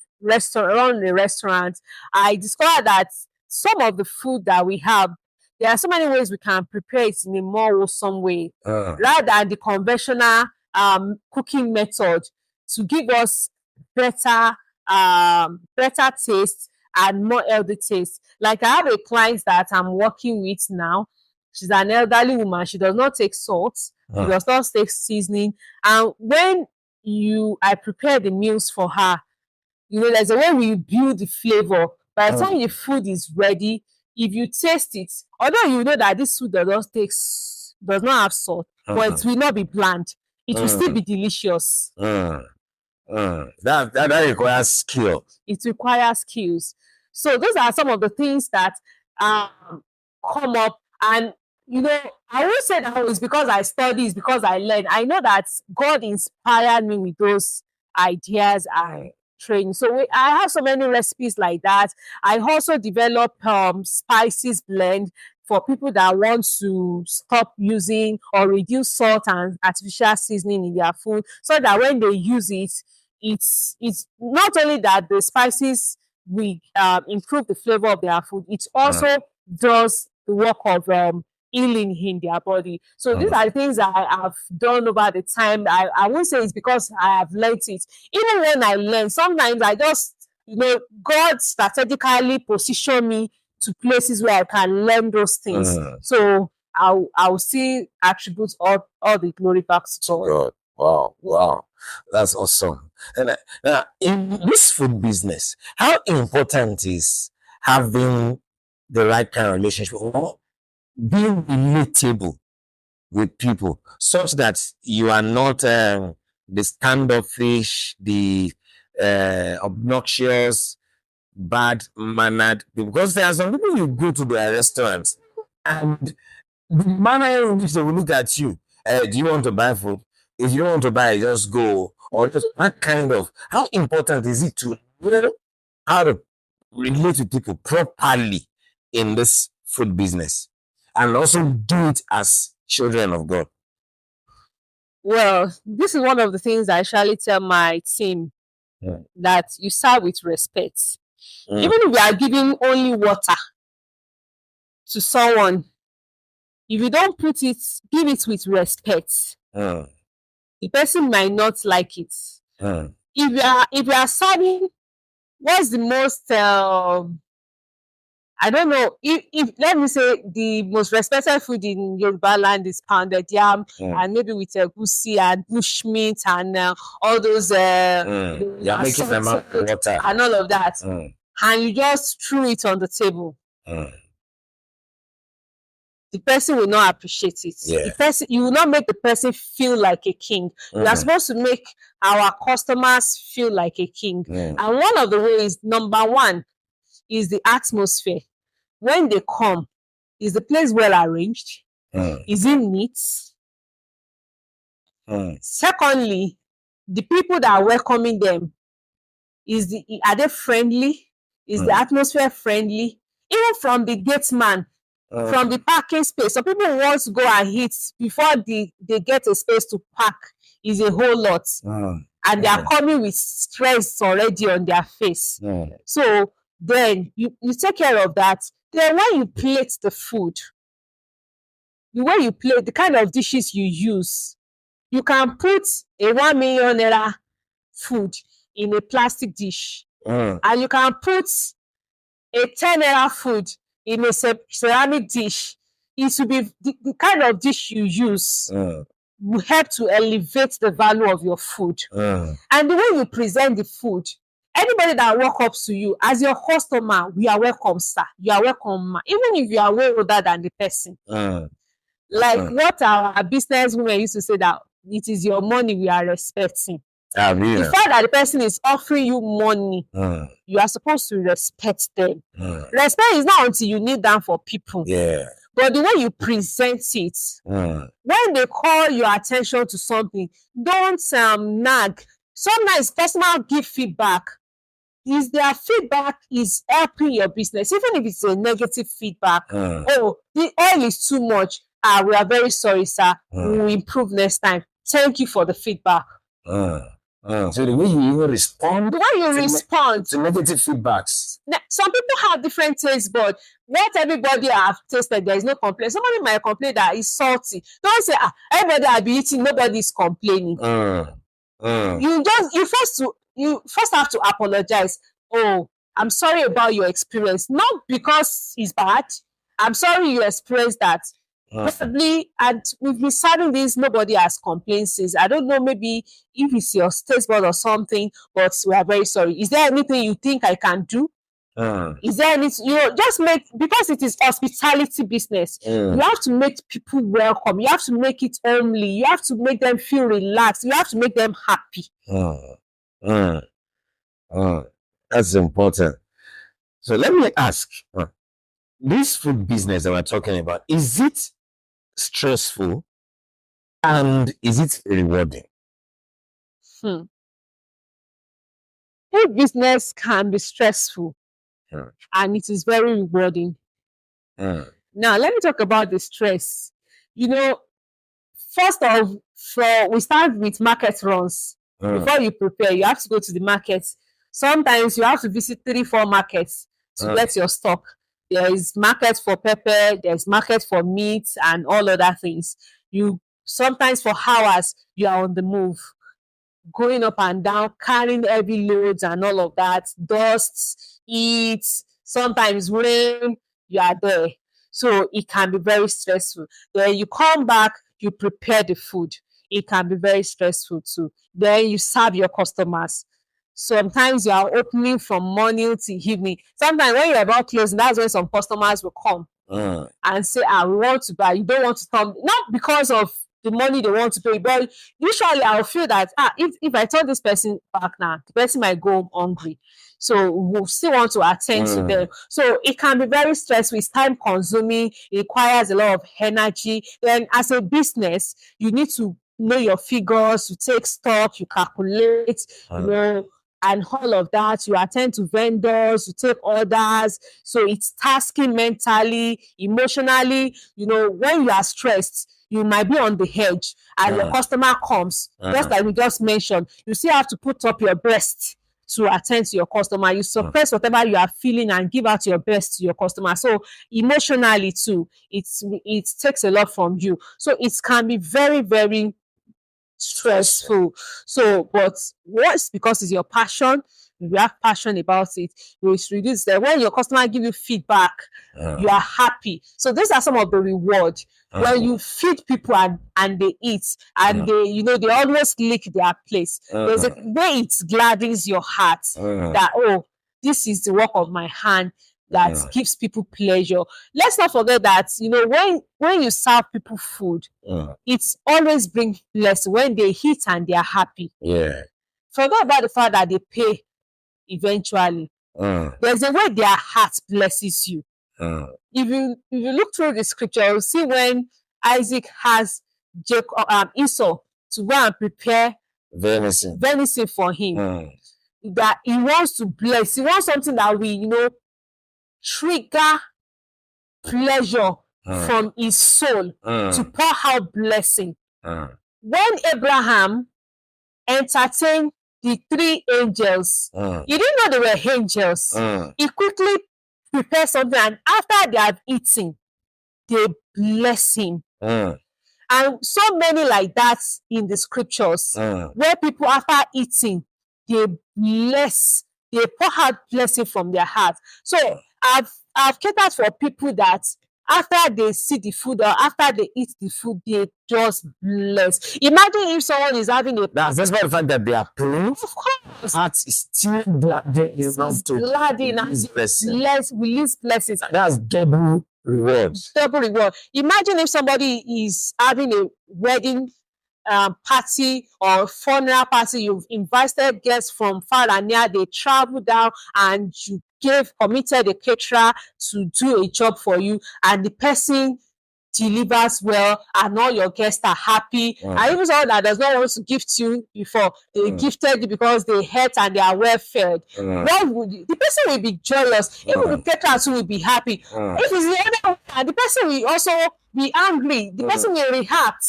S2: a restaurant, I discovered that some of the food that we have, there are so many ways we can prepare it in a more wholesome way, rather than the conventional cooking method, to give us better taste and more healthy taste. Like I have a client that I'm working with now. She's an elderly woman. She does not take salt. She does not take seasoning. And when I prepare the meals for her, there's a way we build the flavor. By the time the food is ready, if you taste it, although you know that this food does not have salt, but it will not be bland. It will still be delicious.
S1: That requires skill.
S2: It requires skills. So those are some of the things that come up. And I won't say that it's because I study, it's because I learn. I know that God inspired me with those ideas and training. So I have so many recipes like that. I also develop spices blend for people that want to stop using or reduce salt and artificial seasoning in their food, so that when they use it, it's not only that the spices will improve the flavor of their food, it also does the work of healing in their body. So these are the things that I have done over the time. I won't say it's because I have learned it. Even when I learn, sometimes I just, God strategically position me to places where I can learn those things. So I'll see attributes all the glory back to God.
S1: Wow. That's awesome. And in this food business, how important is having the right kind of relationship, or being relatable with people, such that you are not the standoffish, the obnoxious, bad-mannered? Because there are some people, you go to their restaurants and the manner in which they will look at you, do you want to buy food? If you don't want to buy, just go. Or just that kind of, how important is it to learn how to relate to people properly in this food business, and also do it as children of God?
S2: Well, this is one of the things I actually tell my team, that you serve with respect. Even if you are giving only water to someone, if you don't give it with respect, the person might not like it. If you are serving, what's the most I don't know, if let me say the most respected food in Yoruba land is pounded yam, and maybe with egusi and bushmeat and all those
S1: you're making them up water
S2: and all of that, and you just threw it on the table. The person will not appreciate it. You will not make the person feel like a king. You are supposed to make our customers feel like a king. And one of the ways, number one, is the atmosphere. When they come, is the place well arranged? Is it neat? Secondly, the people that are welcoming them, are they friendly? Is the atmosphere friendly? Even from the gate man, from the parking space. Some people want to go and eat before they get a space to park is a whole lot. And they are coming with stress already on their face. So then you take care of that. Then when you plate the food, the way you plate, the kind of dishes you use, you can put a 1 million naira food in a plastic dish. And you can put a 10 naira food in a ceramic dish. It should be the kind of dish you use will help to elevate the value of your food. And the way you present the food, anybody that walk up to you as your customer, we are welcome, sir. You are welcome, ma. Even if you are way older than the person. Like what our business women used to say, that it is your money we are respecting. The fact that the person is offering you money, you are supposed to respect them. Respect is not until you kneel down for people. But the way you present it, when they call your attention to something, don't nag. Sometimes customers give feedback. Is their feedback is helping your business, even if it's a negative feedback. Oh, the oil is too much. We are very sorry, sir. We will improve next time. Thank you for the feedback.
S1: So the way you even respond,
S2: to
S1: negative feedbacks.
S2: Some people have different tastes, but not everybody have tasted. There is no complaint. Somebody might complain that it's salty. Don't say, everybody will be eating, nobody is complaining. You first have to apologize. Oh, I'm sorry about your experience. Not because it's bad. I'm sorry you experienced that. Probably, and we've been serving this, nobody has complained since. I don't know, maybe if it's your taste bud or something, but we are very sorry. Is there anything you think I can do? Is there anything, just make, because it is hospitality business, you have to make people welcome. You have to make it homely. You have to make them feel relaxed. You have to make them happy.
S1: That's important. So let me ask, this food business that we're talking about, is it stressful and is it rewarding?
S2: Food business can be stressful and it is very rewarding. Now, let me talk about the stress. First of all, we start with market runs. Before you prepare, you have to go to the market. Sometimes you have to visit 3-4 markets to get your stock. There is market for pepper, there's market for meat and all other things. Sometimes for hours, you are on the move, going up and down, carrying heavy loads and all of that, dust, heat, sometimes rain, you are there. So it can be very stressful. Then you come back, you prepare the food. It can be very stressful too. Then you serve your customers. Sometimes you are opening from morning to evening. Sometimes when you're about closing, that's when some customers will come and say, we want to buy. You don't want to come, not because of the money they want to pay, but usually I'll feel that if I turn this person back now, the person might go home hungry. So we'll still want to attend to them. So it can be very stressful. It's time consuming. It requires a lot of energy. Then as a business, you need to know your figures, you take stock, you calculate, and all of that. You attend to vendors, you take orders. So it's tasking mentally, emotionally. When you are stressed, you might be on the edge and your customer comes, just like we just mentioned. You still have to put up your best to attend to your customer. You suppress whatever you are feeling and give out your best to your customer. So emotionally too, it takes a lot from you. So it can be very, very stressful. So, but what's because it's your passion, you have passion about it, you reduce that. When your customer give you feedback, you are happy. So these are some of the rewards. When you feed people and they eat and they always lick their place. There's a way it gladdens your heart that, this is the work of my hand that gives people pleasure. Let's not forget that, when you serve people food, it's always brings blessing when they eat and they are happy. Forget about the fact that they pay eventually. There's a way their heart blesses you. If you look through the scripture, you'll see when Isaac has Esau to go and prepare venison for him, that he wants to bless. He wants something that will, trigger pleasure from his soul to pour out blessing. When Abraham entertained the 3 angels, he didn't know they were angels. He quickly prepared something, and after they have eaten, they bless him. And so many like that in the scriptures, where people after eating, they pour out blessing from their heart. So I've catered for people that after they see the food or after they eat the food, they just bless. Imagine if someone is having
S1: that's the fact that they are praying.
S2: Of course.
S1: Heart is still release
S2: blessings.
S1: That's double reward.
S2: Imagine if somebody is having a wedding party or funeral party, you've invited guests from far and near, they travel down, and you committed a caterer to do a job for you, and the person delivers well, and all your guests are happy. And even someone that does not want to gift you before, they gifted you because they ate and they are well fed. The person will be joyous. Even the caterer too will be happy. If it's the other one, the person will also be angry. The person will react.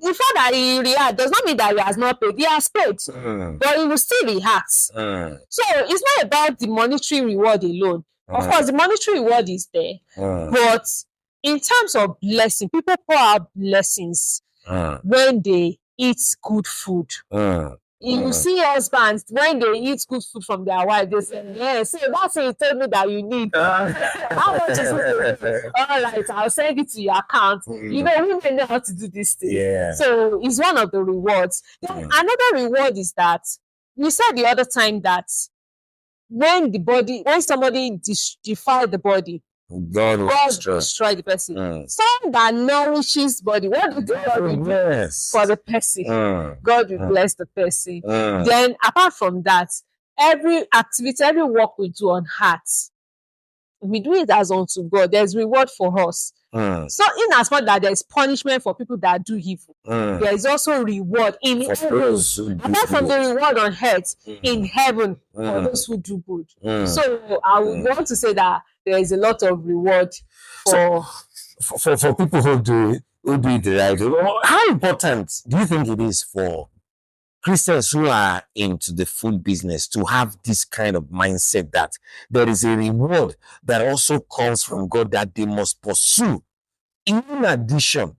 S2: The fact that he reacts does not mean that he has not paid. He has paid, but he will still react. So it's not about the monetary reward alone. Of course, the monetary reward is there, but in terms of blessing, people pour out blessings when they eat good food. You see husbands, when they eat good food from their wife, they say, yes, so that's what you told me that you need. How much is it? All right, I'll send it to your account. You know, women know how to do this thing. So it's one of the rewards. Then another reward is that, we said the other time that when somebody defiles the body, God will destroy the person. Someone that nourishes body, what do God do for the person? God will bless the person. Then apart from that, every activity, every work we do on hearts, we do it as unto God. There's reward for us. So in as much that there's punishment for people that do evil, there is also reward in heaven. Apart from the reward on earth, in heaven for those who do good. So I would want to say that there is a lot of reward for
S1: people who do it right. How important do you think it is for Christians who are into the food business to have this kind of mindset that there is a reward that also comes from God that they must pursue in addition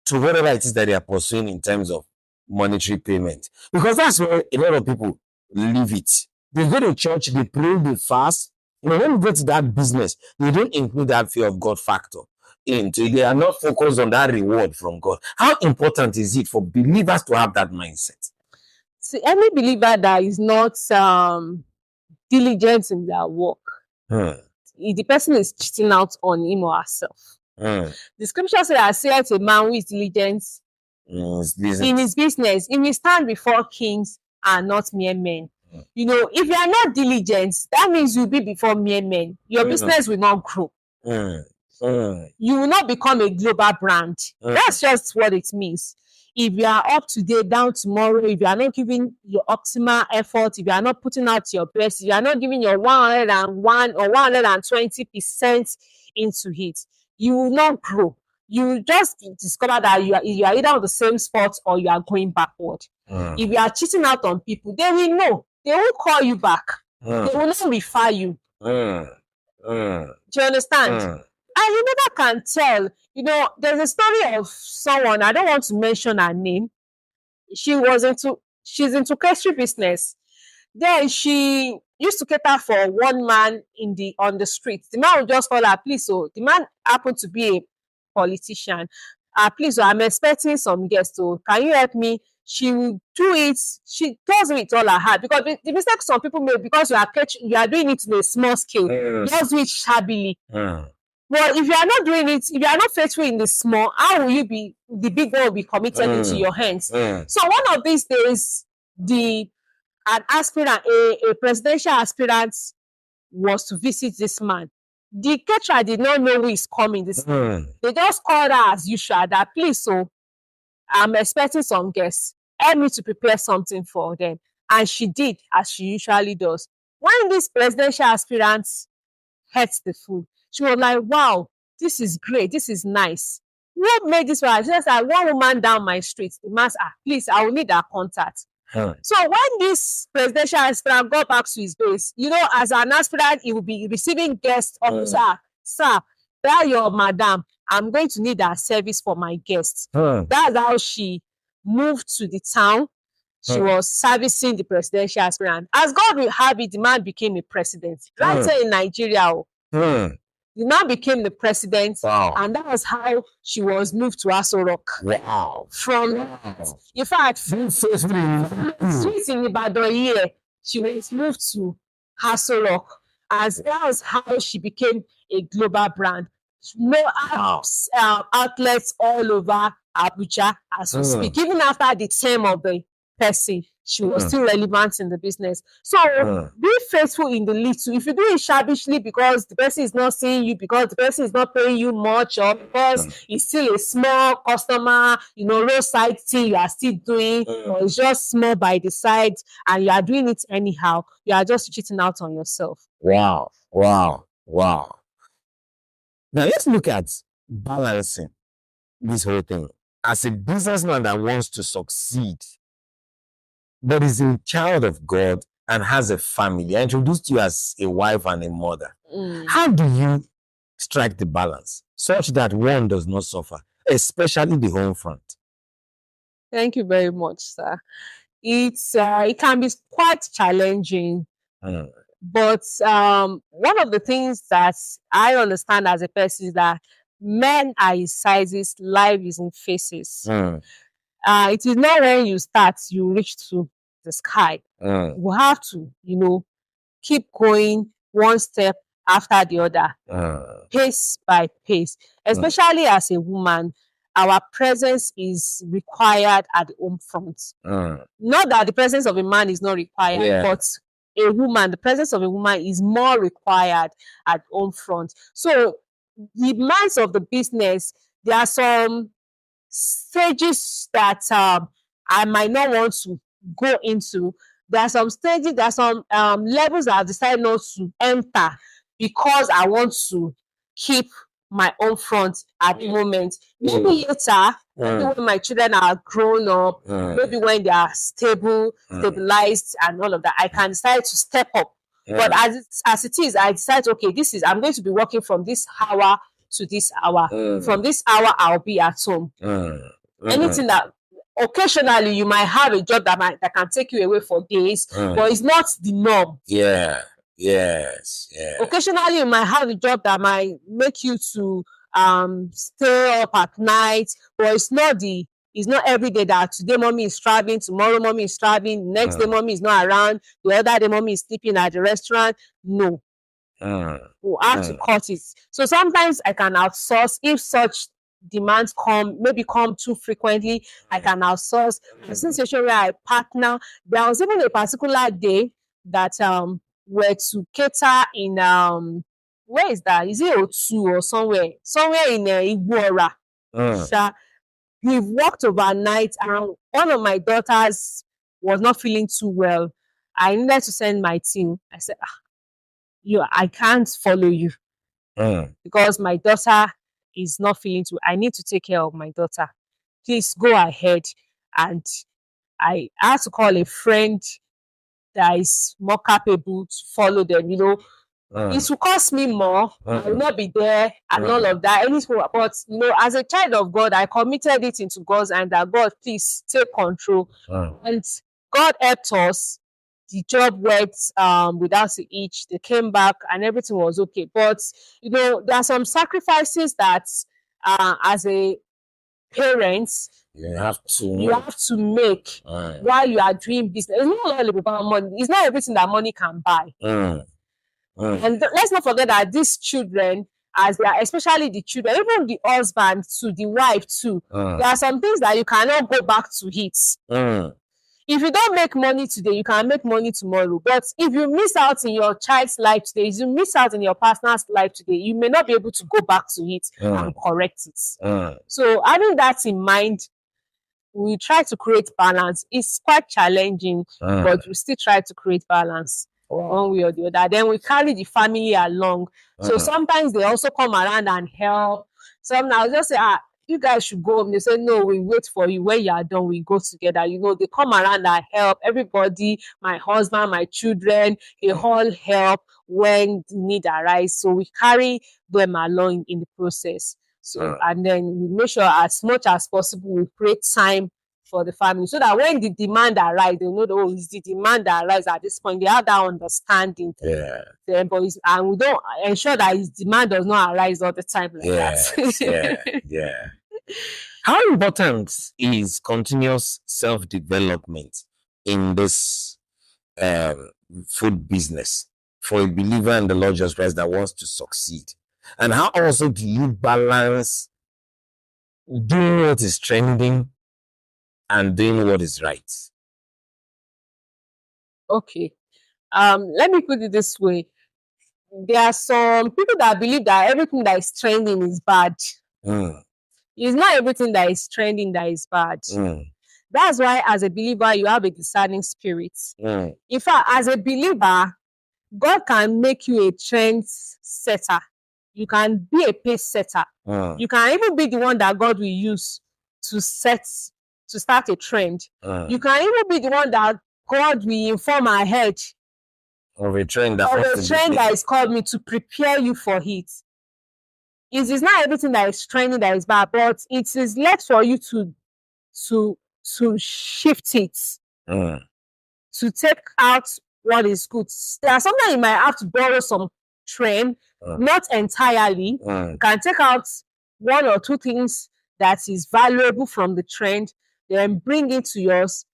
S1: to whatever it is that they are pursuing in terms of monetary payment? Because that's where a lot of people leave it. They go to church, they pray, they fast. You know, when you get to that business, they don't include that fear of God factor into it. They are not focused on that reward from God. How important is it for believers to have that mindset?
S2: See, any believer that is not diligent in their work, the person is cheating out on him or herself. The scripture says, I say to a man who is diligent in his business, he will stand before kings and not mere men. You know, if you are not diligent, that means you'll be before mere men. Your business will not grow. You will not become a global brand. That's just what it means. If you are up today, down tomorrow, if you are not giving your optimal effort, if you are not putting out your best, if you are not giving your 101 or 120% into it, you will not grow. You will just discover that you are either on the same spot or you are going backward. If you are cheating out on people, they will know. They will call you back. They will not refer you. Do you understand? And you never can tell. You know, there's a story of someone, I don't want to mention her name. She's into catering business. Then she used to cater for one man on the street. The man would just call her, please. So the man happened to be a politician. Please, so I'm expecting some guests. So can you help me? She will do it. She does it with all her heart, because the mistake some people make, because you are doing it in a small scale, just do it shabbily. Well, if you are not doing it, if you are not faithful in the small, how will you be? The big one will be committed into your hands. So one of these days, an aspirant, a presidential aspirant, was to visit this man. The caterer did not know who is coming. They just called her as usual. That please, so I'm expecting some guests. Help me to prepare something for them. And she did, as she usually does. When this presidential aspirant ate the food, she was like, wow, this is great. This is nice. What made this one? She said, one woman down my street. The man said, please, I will need her contact. So when this presidential aspirant got back to his base, you know, as an aspirant, he will be receiving guests of sir, tell your madam, I'm going to need her service for my guests. That's how she moved to the town. She was servicing the presidential aspirant. As God will have it, the man became a president. Right here in Nigeria. The man became the president, and that was how she was moved to Aso Rock.
S1: Wow.
S2: In fact, streets in Ibadan here, she was moved to Aso Rock. As that was how she became a global brand. outlets all over Abuja as we speak. Even after the term of the person, she was still relevant in the business. So be faithful in the little. If you do it shabbishly because the person is not seeing you, because the person is not paying you much, or because it's still a small customer, roadside thing you are still doing, or it's just small by the side and you are doing it anyhow, you are just cheating out on yourself.
S1: Wow. Now let's look at balancing this whole thing. As a businessman that wants to succeed, but is a child of God and has a family, I introduced you as a wife and a mother. How do you strike the balance such that one does not suffer, especially the home front?
S2: Thank you very much, sir. It can be quite challenging. But one of the things that I understand as a person is that men are in sizes, life is in phases. It is not when you start, you reach to the sky. You have to, keep going one step after the other, pace by pace. Especially as a woman, our presence is required at the home front. Not that the presence of a man is not required, but a woman, the presence of a woman is more required at home front. So the demands of the business, there are some stages that I might not want to go into. There are some stages, there are some levels that I've decided not to enter because I want to keep my own front at the moment. Maybe later, maybe when my children are grown up, maybe when they are stabilized and all of that, I can decide to step up. But as it is, I decide, okay, I'm going to be working from this hour to this hour. From this hour, I'll be at home. Anything that occasionally you might have a job that can take you away for days, but it's not the norm.
S1: Yes.
S2: Occasionally you might have a job that might make you to stay up at night, but it's not every day that today mommy is traveling, tomorrow mommy is traveling, next day mommy is not around, the other day mommy is sleeping at the restaurant. No. We'll have to cut it. So sometimes I can outsource if such demands come too frequently. I can outsource. A situation where I partner. There was even a particular day that were to cater in where is that? Is it O2 or somewhere? Somewhere in Igboora. We've worked overnight, and one of my daughters was not feeling too well. I needed to send my team. I said, I can't follow you because my daughter is not feeling too. I need to take care of my daughter. Please go ahead. And I had to call a friend that is more capable to follow them. It will cost me more. I will not be there and all of that. But as a child of God, I committed it into God's hand that God, please take control. And God helped us. The job worked without a hitch. They came back and everything was okay. But there are some sacrifices that as a parent you have to make while you are doing business. It's not all about money. It's not everything that money can buy. And let's not forget that these children, as they are, especially the children, even the husband too, the wife too, there are some things that you cannot go back to it. If you don't make money today, you can make money tomorrow. But if you miss out in your child's life today, if you miss out in your partner's life today, you may not be able to go back to it and correct it. So having that in mind, we try to create balance. It's quite challenging, but we still try to create balance one way or the other. Then we carry the family along. So sometimes they also come around and help. Some now just say, you guys should go home. They say, no, we wait for you. When you are done, we go together. They come around and help. Everybody, my husband, my children, they all help when the need arises. So we carry them along in the process. So and then we make sure as much as possible we create time for the family so that when the demand arises, they know it's the demand that arises at this point. They have that understanding. And we don't ensure that his demand does not arise all the time like that.
S1: How important is continuous self-development in this food business for a believer in the Lord Jesus Christ that wants to succeed? And how also do you balance doing what is trending and doing what is right?
S2: Okay. Let me put it this way. There are some people that believe that everything that is trending is bad. It's not everything that is trending that is bad. That's why, as a believer, you have a discerning spirit. In fact, as a believer, God can make you a trend setter. You can be a pace setter. You can even be the one that God will use to start a trend. You can even be the one that God will inform ahead
S1: of a trend
S2: that is called me to prepare you for it. It is not everything that is trending that is bad, but it is left for you to shift it, to take out what is good. There are sometimes you might have to borrow some trend, not entirely. You can take out one or two things that is valuable from the trend, then bring it to yours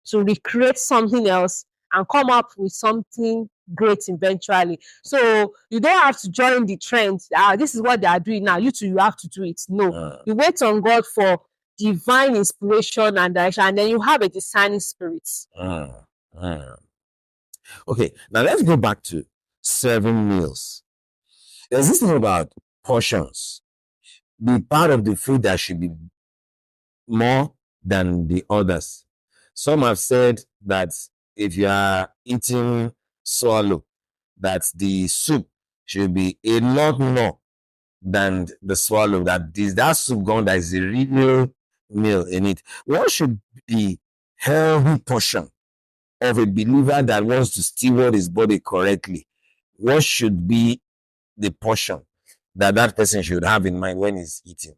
S2: to recreate something else and come up with something great eventually. So you don't have to join the trend. This is what they are doing now. You have to do it. No, you wait on God for divine inspiration and direction, and then you have a discerning spirit.
S1: Okay, now let's go back to serving meals. There's this thing about portions. The part of the food that should be more than the others. Some have said that if you are eating swallow, that the soup should be a lot more than the swallow. That soup gone, that is a real meal in it. What should be healthy portion of a believer that wants to steward his body correctly? What should be the portion that person should have in mind when he's eating?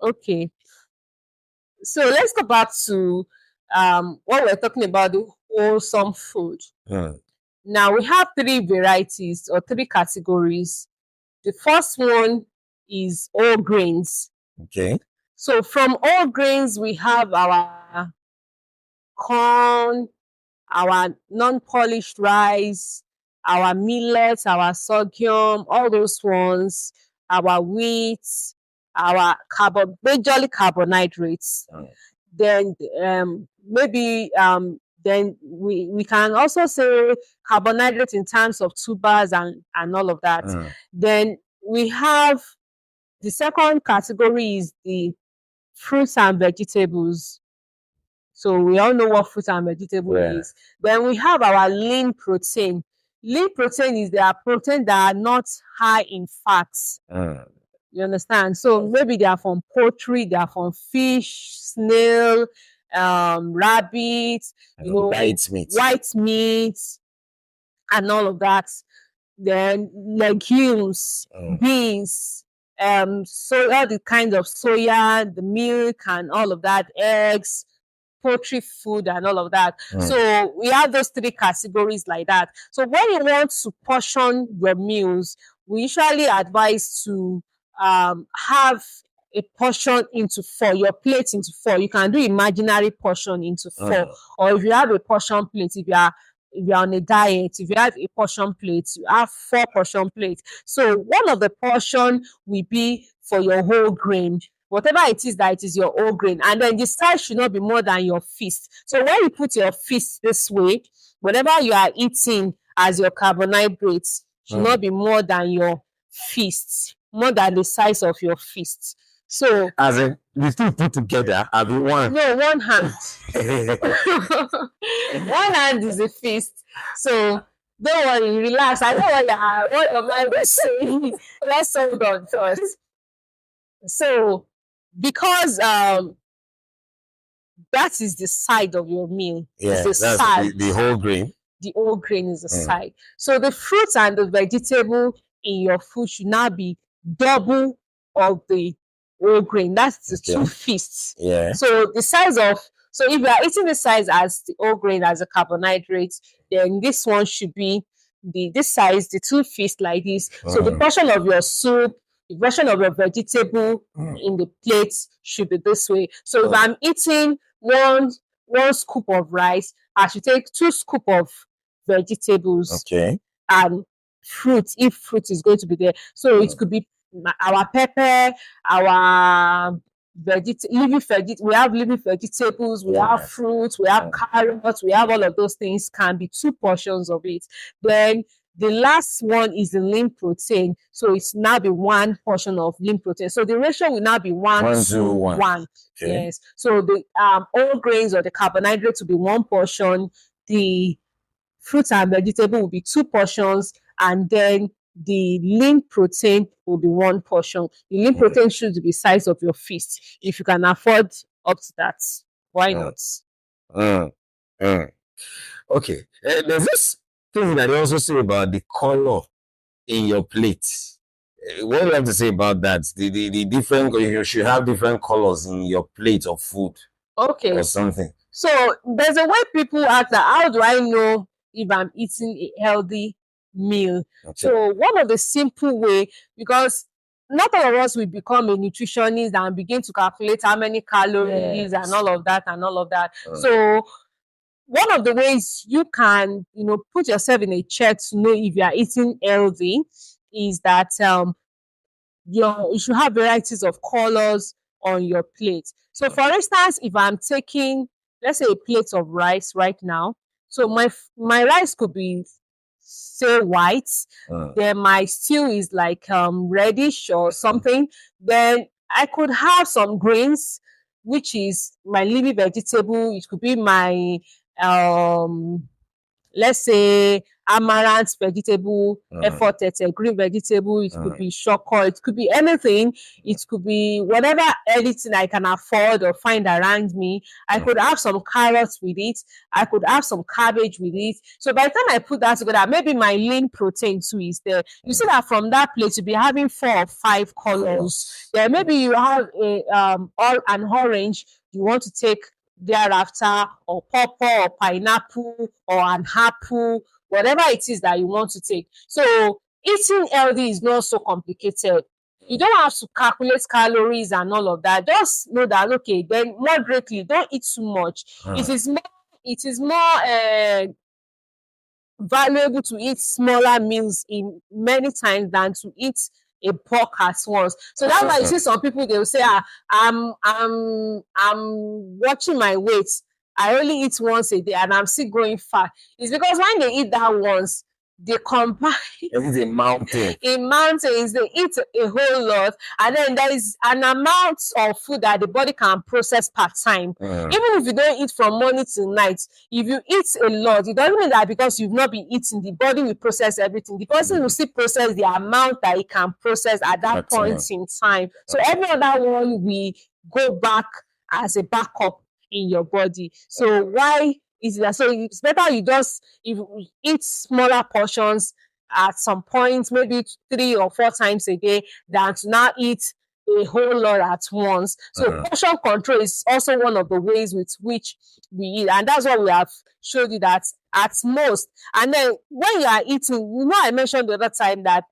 S2: Okay. So let's go back to what we're talking about, the wholesome food. Now we have 3 varieties or 3 categories. The first one is all grains.
S1: Okay.
S2: So from all grains, we have our corn, our non-polished rice, our millets, our sorghum, all those ones, our wheat, our majorly carbohydrates. Then maybe then we can also say carbohydrates in terms of tubers and all of that. Then we have the second category is the fruits and vegetables. So we all know what fruit and vegetable is. Then we have our lean protein. Lean protein is the protein that are not high in fats. You understand? So maybe they are from poultry, they are from fish, snail, rabbit, white meat, and all of that. Then legumes, beans, so all the kinds of soya, the milk, and all of that, eggs, poultry food, and all of that. So we have those 3 categories like that. So when you want to portion your meals, we usually advise to have a portion into 4, your plate into 4. You can do imaginary portion into 4, or if you have a portion plate, if you're on a diet, if you have a portion plate, you have 4 portion plates. So one of the portion will be for your whole grain, whatever it is that it is your whole grain, and then the size should not be more than your fist. So when you put your fist this way, whatever you are eating as your carbohydrates should not be more than your fist, more than the size of your fist. So
S1: as in the 2 put together, I'll be one.
S2: No, one hand. One hand is a fist. So don't worry, relax. I know what am I saying. Let's hold on first. So because that is the side of your meal.
S1: Yeah, that's side. The whole grain.
S2: The whole grain is the side. So the fruits and the vegetable in your food should not be double of the whole grain. That's the 2 fists.
S1: Yeah.
S2: So the size of, so if you are eating the size as the whole grain as a carbohydrate, then this one should be this size, the 2 fists like this. So the portion of your soup, the portion of your vegetable in the plate should be this way. So if I'm eating one scoop of rice, I should take 2 scoops of vegetables.
S1: Okay.
S2: And fruit, if fruit is going to be there. So it could be our pepper, our we have living vegetables, we have fruits, we have carrots, we have all of those things. Can be 2 portions of it. Then the last one is the lean protein. So it's now be 1 portion of lean protein. So the ratio will now be 1 to 1. Okay. Yes. So the all grains or the carbohydrates will be 1 portion. The fruits and vegetable will be 2 portions, and then the lean protein will be 1 portion. The lean protein should be the size of your fist. If you can afford up to that, why not?
S1: Okay. There's this thing that they also say about the color in your plate. What do you have to say about that? The different, you should have different colors in your plate of food.
S2: Okay.
S1: Or something.
S2: So there's a way people ask that, how do I know if I'm eating a healthy meal? Okay. So one of the simple way, because not all of us will become a nutritionist and begin to calculate how many calories and all of that and all of that. So one of the ways you can, put yourself in a check to know if you are eating healthy is that you should have varieties of colors on your plate. So for instance, if I'm taking, let's say, a plate of rice right now, so my rice could be, say, white, then my stew is like reddish or something, then I could have some greens, which is my leafy vegetable. It could be my let's say amaranth vegetable, efforted green vegetable. It could be shoko. It could be anything. It could be whatever, anything I can afford or find around me. I could have some carrots with it. I could have some cabbage with it. So by the time I put that together, maybe my lean protein too is there. You see that from that plate, you'll be having 4 or 5 colors. Then maybe you have an orange you want to take thereafter, or pawpaw, or pineapple, or an apple, whatever it is that you want to take. So eating healthy is not so complicated. You don't have to calculate calories and all of that. Just know that, okay, then moderately, don't eat too much. It is more valuable to eat smaller meals in many times than to eat a bulk at once. So that's why you see some people, they will say, I'm watching my weight. I only eat once a day and I'm still growing fat. It's because when they eat that once, they combine in mountains, they eat a whole lot, and then there is an amount of food that the body can process per time. Even if you don't eat from morning till night, if you eat a lot, it doesn't mean that because you've not been eating, the body will process everything. The person will still process the amount that it can process at that point in time. So every other one will go back as a backup in your body. So why is that? So it's better if you eat smaller portions at some point, maybe 3 or 4 times a day, than to now eat a whole lot at once. So portion control is also one of the ways with which we eat, and that's what we have showed you, that at most. And then when you are eating, I mentioned the other time that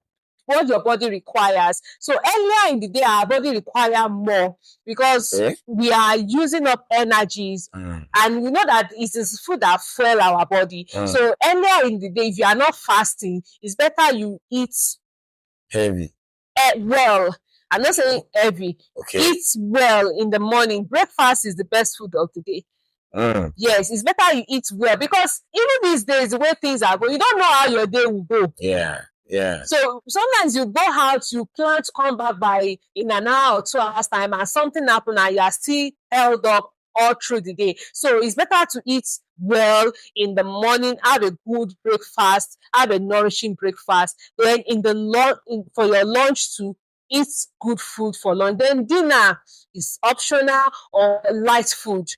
S2: what your body requires. So earlier in the day, our body require more because we are using up energies, and we know that it is food that fuel our body. So earlier in the day, if you are not fasting, it's better you eat
S1: heavy.
S2: Well, I'm not saying heavy. Eat well in the morning. Breakfast is the best food of the day. Yes, it's better you eat well, because even these days, the way things are going, you don't know how your day will go.
S1: Yeah.
S2: So sometimes you go out, you plan to come back in an hour or 2 hours time, and something happened and you are still held up all through the day. So it's better to eat well in the morning, have a good breakfast, have a nourishing breakfast. Then for your lunch to eat good food for lunch. Then dinner is optional or light food,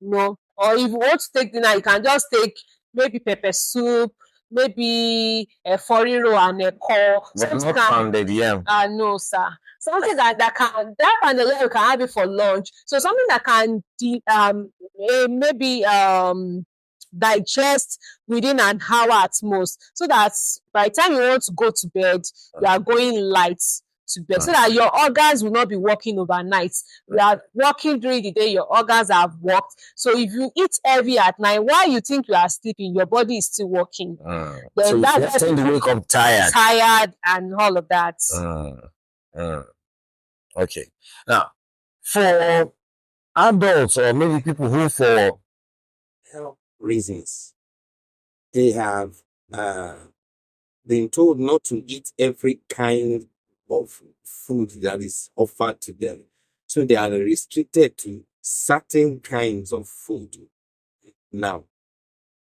S2: Or if you want to take dinner, you can just take maybe pepper soup, maybe a foriro and a core.
S1: Not pounded yam.
S2: No, sir. Something that pounded yam, you can have it for lunch. So something that can maybe digest within an hour at most, so that by the time you want to go to bed, you are going light. to bed, so that your organs will not be working overnight. You are working during the day, your organs have worked. So if you eat heavy at night, while you think you are sleeping, your body is still working.
S1: So you tend to wake up
S2: tired and all of that.
S1: Okay. Now, for adults or maybe people who, for health reasons, they have been told not to eat every kind of food that is offered to them. So they are restricted to certain kinds of food. Now,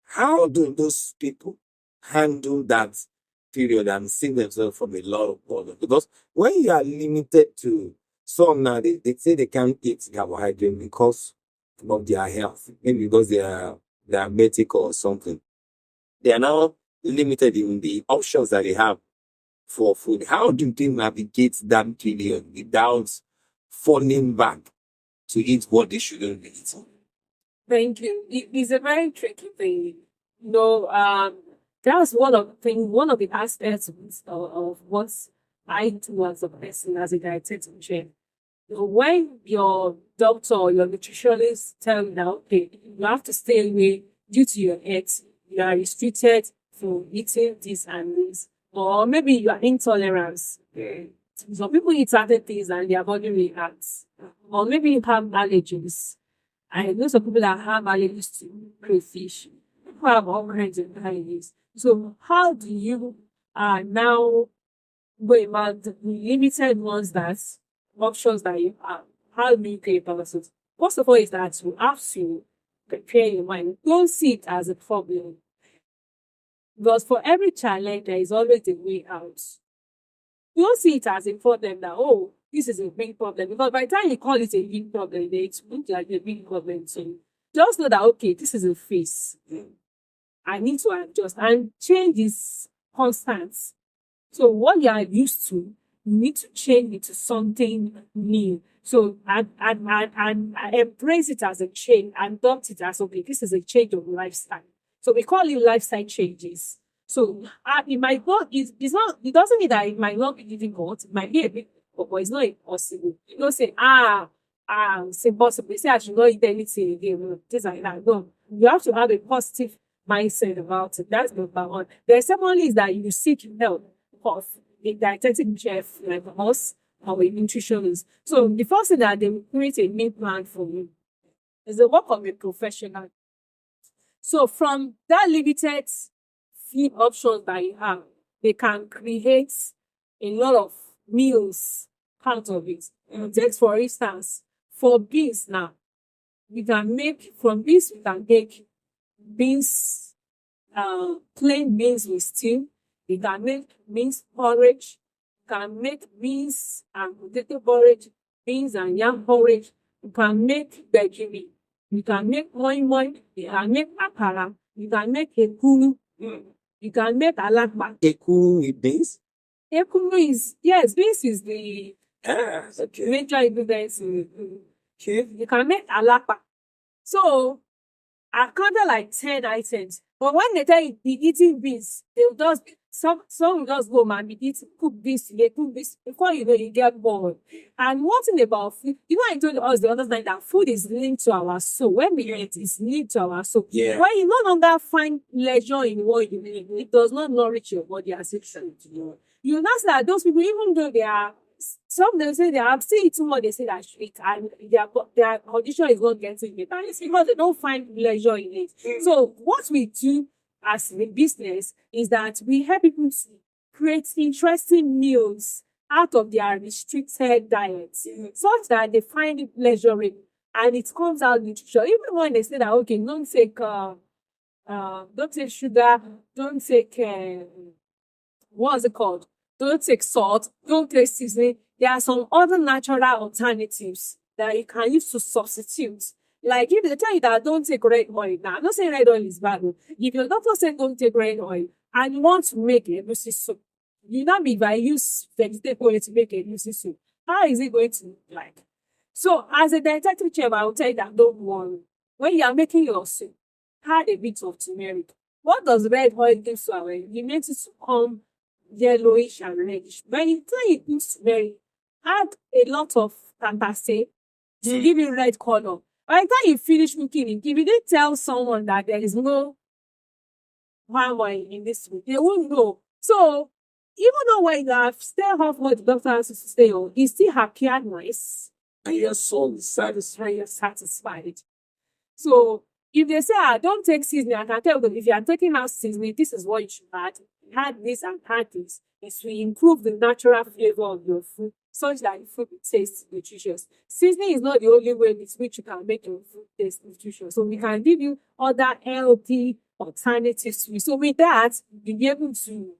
S1: how do those people handle that period and save themselves from a lot of bother? Because when you are limited to some now, they say they can't eat carbohydrate because of their health, maybe because they are diabetic or something. They are now limited in the options that they have for food. How do they navigate that period without falling back to eat what they shouldn't be eating?
S3: Thank you. It's a very tricky thing. That's one of the aspects of what I do as a person, as a dietetic chef. When your doctor or your nutritionist tell you that, okay, you have to stay away due to your health, you are restricted from eating this and this, or maybe you are intolerant. Some people eat certain things and their body reacts, or maybe you have allergies. I know some people that have allergies to crayfish. People have all kinds of allergies. So how do you now go about the limited options that you have? How do you go about it? First of all, is that you have to prepare your mind. Don't see it as a problem. Because for every challenge, there is always a way out. Don't see it as a problem that, oh, this is a big problem. Because by the time you call it a big problem, it's like a big problem. So just know that, okay, this is a phase. I need to adjust. And change is constant. So what you are used to, you need to change it to something new. So and embrace it as a change and adopt it as, okay, this is a change of lifestyle. So we call it lifestyle changes. So it might not, it doesn't mean that it might not be difficult. It might be a bit, but it's not impossible. You don't say, it's impossible. You say I should not eat anything again. Things like that. No. You have to have a positive mindset about it. That's number one. The second is that you seek help of a dietetic chef like us or a nutritionist. So the first thing that they will create a meal plan for you is the work of a professional. So from that limited few options that you have, they can create a lot of meals out of it. Take for instance, for beans now, from beans we can make beans, plain beans with stew. You can make beans porridge. You can make beans and potato porridge, beans and yam porridge. You can make gbegiri. You can make moi moi. You can make akara. You can make ekuru. You can make alakpa.
S1: Ekuru with beans?
S3: Ekuru is, yes, beans is the
S1: okay.
S3: major ingredients in you can make alakpa. So I counted like 10 items. But when they tell you be eating beans, they will just some will just go and be eating, cook this, they cook this. Before you know, you get bored. And one thing about food, I told us the other night that food is linked to our soul. When we eat, it's linked to our soul.
S1: Yeah.
S3: When you no longer find pleasure in what you eat, it does not nourish your body as it should. You notice that those people, even though they are, some they say they have still eating what they say that should eat, and their condition is not getting better. It's because they don't find pleasure in it. So what we do as a business is that we help people to create interesting meals out of their restricted diets, such that they find it pleasuring and it comes out nutritious. Even when they say that, okay, don't take sugar, don't take what's it called? Don't take salt, don't take seasoning. There are some other natural alternatives that you can use to substitute. Like if they tell you that don't take red oil, now I'm not saying red oil is bad. If your doctor said don't take red oil and you want to make a egusi soup, you know if I use vegetable oil to make a egusi soup, how is it going to look like? So as a dietetic chef, I will tell you that don't worry. When you are making your soup, add a bit of turmeric. What does red oil do to our? It makes it to come yellowish and reddish. By the time you put turmeric, add a lot of tantase to give it red color. By the time you finish cooking it, if you didn't tell someone that there is no palm oil in this food, they won't know. So even though when you have stay off what the doctor has to stay on, it still appeared nice. And your soul is satisfied, you're satisfied. So if they say, don't take seasoning, I can tell them, if you are taking out seasoning, this is what you should add. Add this and add this. It will improve the natural flavor of your food, such that the food will taste nutritious. Seasoning is not the only way with which you can make your food taste nutritious. So we can give you other healthy alternatives to it. So with that, you'll be able to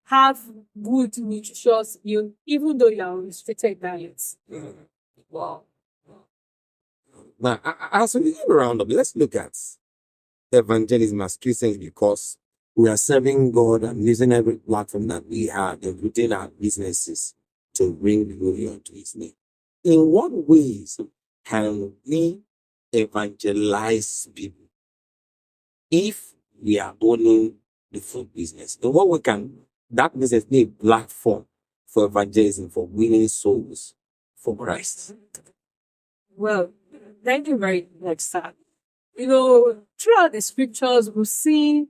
S3: have good nutritious meal, even though you are on restricted diets.
S4: Wow. Now, as we round up, let's look at evangelism as Christians, because we are serving God and using every platform that we have within our businesses to bring glory unto His name. In what ways can we evangelize people if we are owning the food business? In what way can that business be a platform for evangelism, for winning souls for Christ?
S3: Well, thank you very much, sir. Throughout the scriptures, we've seen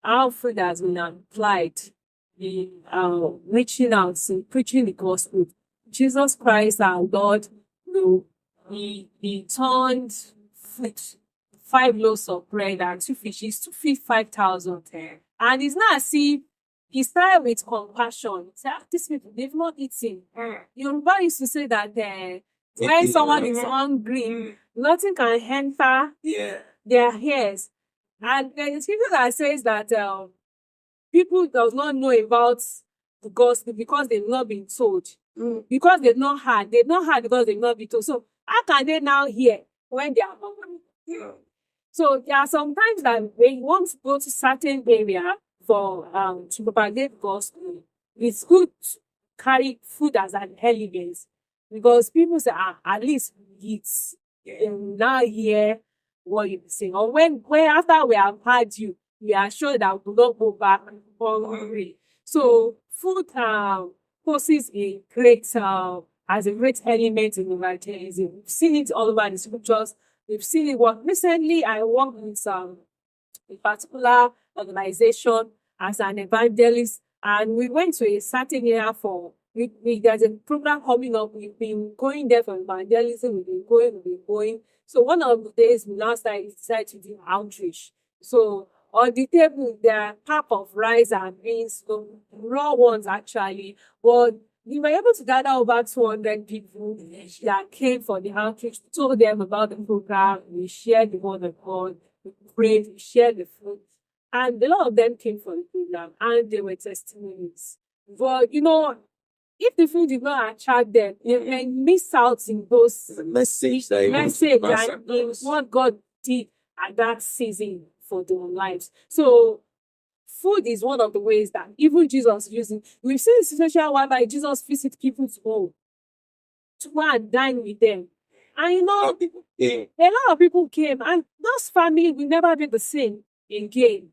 S3: how food has been applied in reaching out and preaching the gospel. Jesus Christ, our Lord, he turned 5 loaves of bread and 2 fishes to feed 5,000. And it's not as if he started with compassion. He said, these people, they've not eaten. Yoruba used to say that when someone is hungry, nothing can enter their ears. And there's scripture that says that people does not know about the gospel because they've not been told. Because they've not heard. They've not heard because they've not been told. So how can they now hear when they are hungry? So there are some times that when you want to go to certain area for to propagate the gospel, it's good to carry food as an element. Because people say, at least it's now hear what you say. Or when after we have heard you, we are sure that we will not go back hungry. So food poses a great as a great element in evangelism. We've seen it all over the scriptures. We've seen it work. Recently, I worked with a particular organization as an evangelist, and we went to a certain area for. There's a program coming up. We've been going there for evangelism. We've been going. So one of the days, last night, we decided to do outreach. So on the table, there are pap of rice and beans, raw ones actually. But we were able to gather over 200 people that came for the outreach. We told them about the program. We shared the word of God. We prayed. We shared the food. And a lot of them came for the program, and they were testimonies. But, if the food did not attract them, you can miss out in those message and what God did at that season for their lives. So food is one of the ways that even Jesus using. We've seen a situation whereby Jesus visited people's home to go and dine with them. And a lot of people came, and those families will never be the same again.